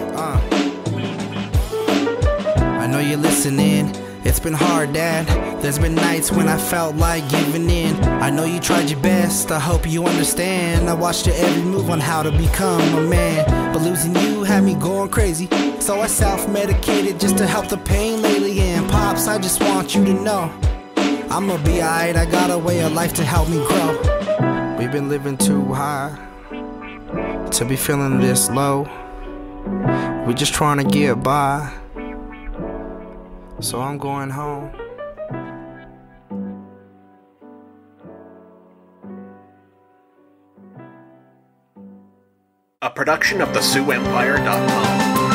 I know you're listening. It's been hard, Dad. There's been nights when I felt like giving in. I know you tried your best, I hope you understand. I watched your every move on how to become a man, but losing you had me going crazy. So I self-medicated just to help the pain lately. And Pops, I just want you to know I'ma be alright, I got a way of life to help me grow. We've been living too high to be feeling this low. We just trying to get by, so I'm going home. A production of theSiouxEmpire.com.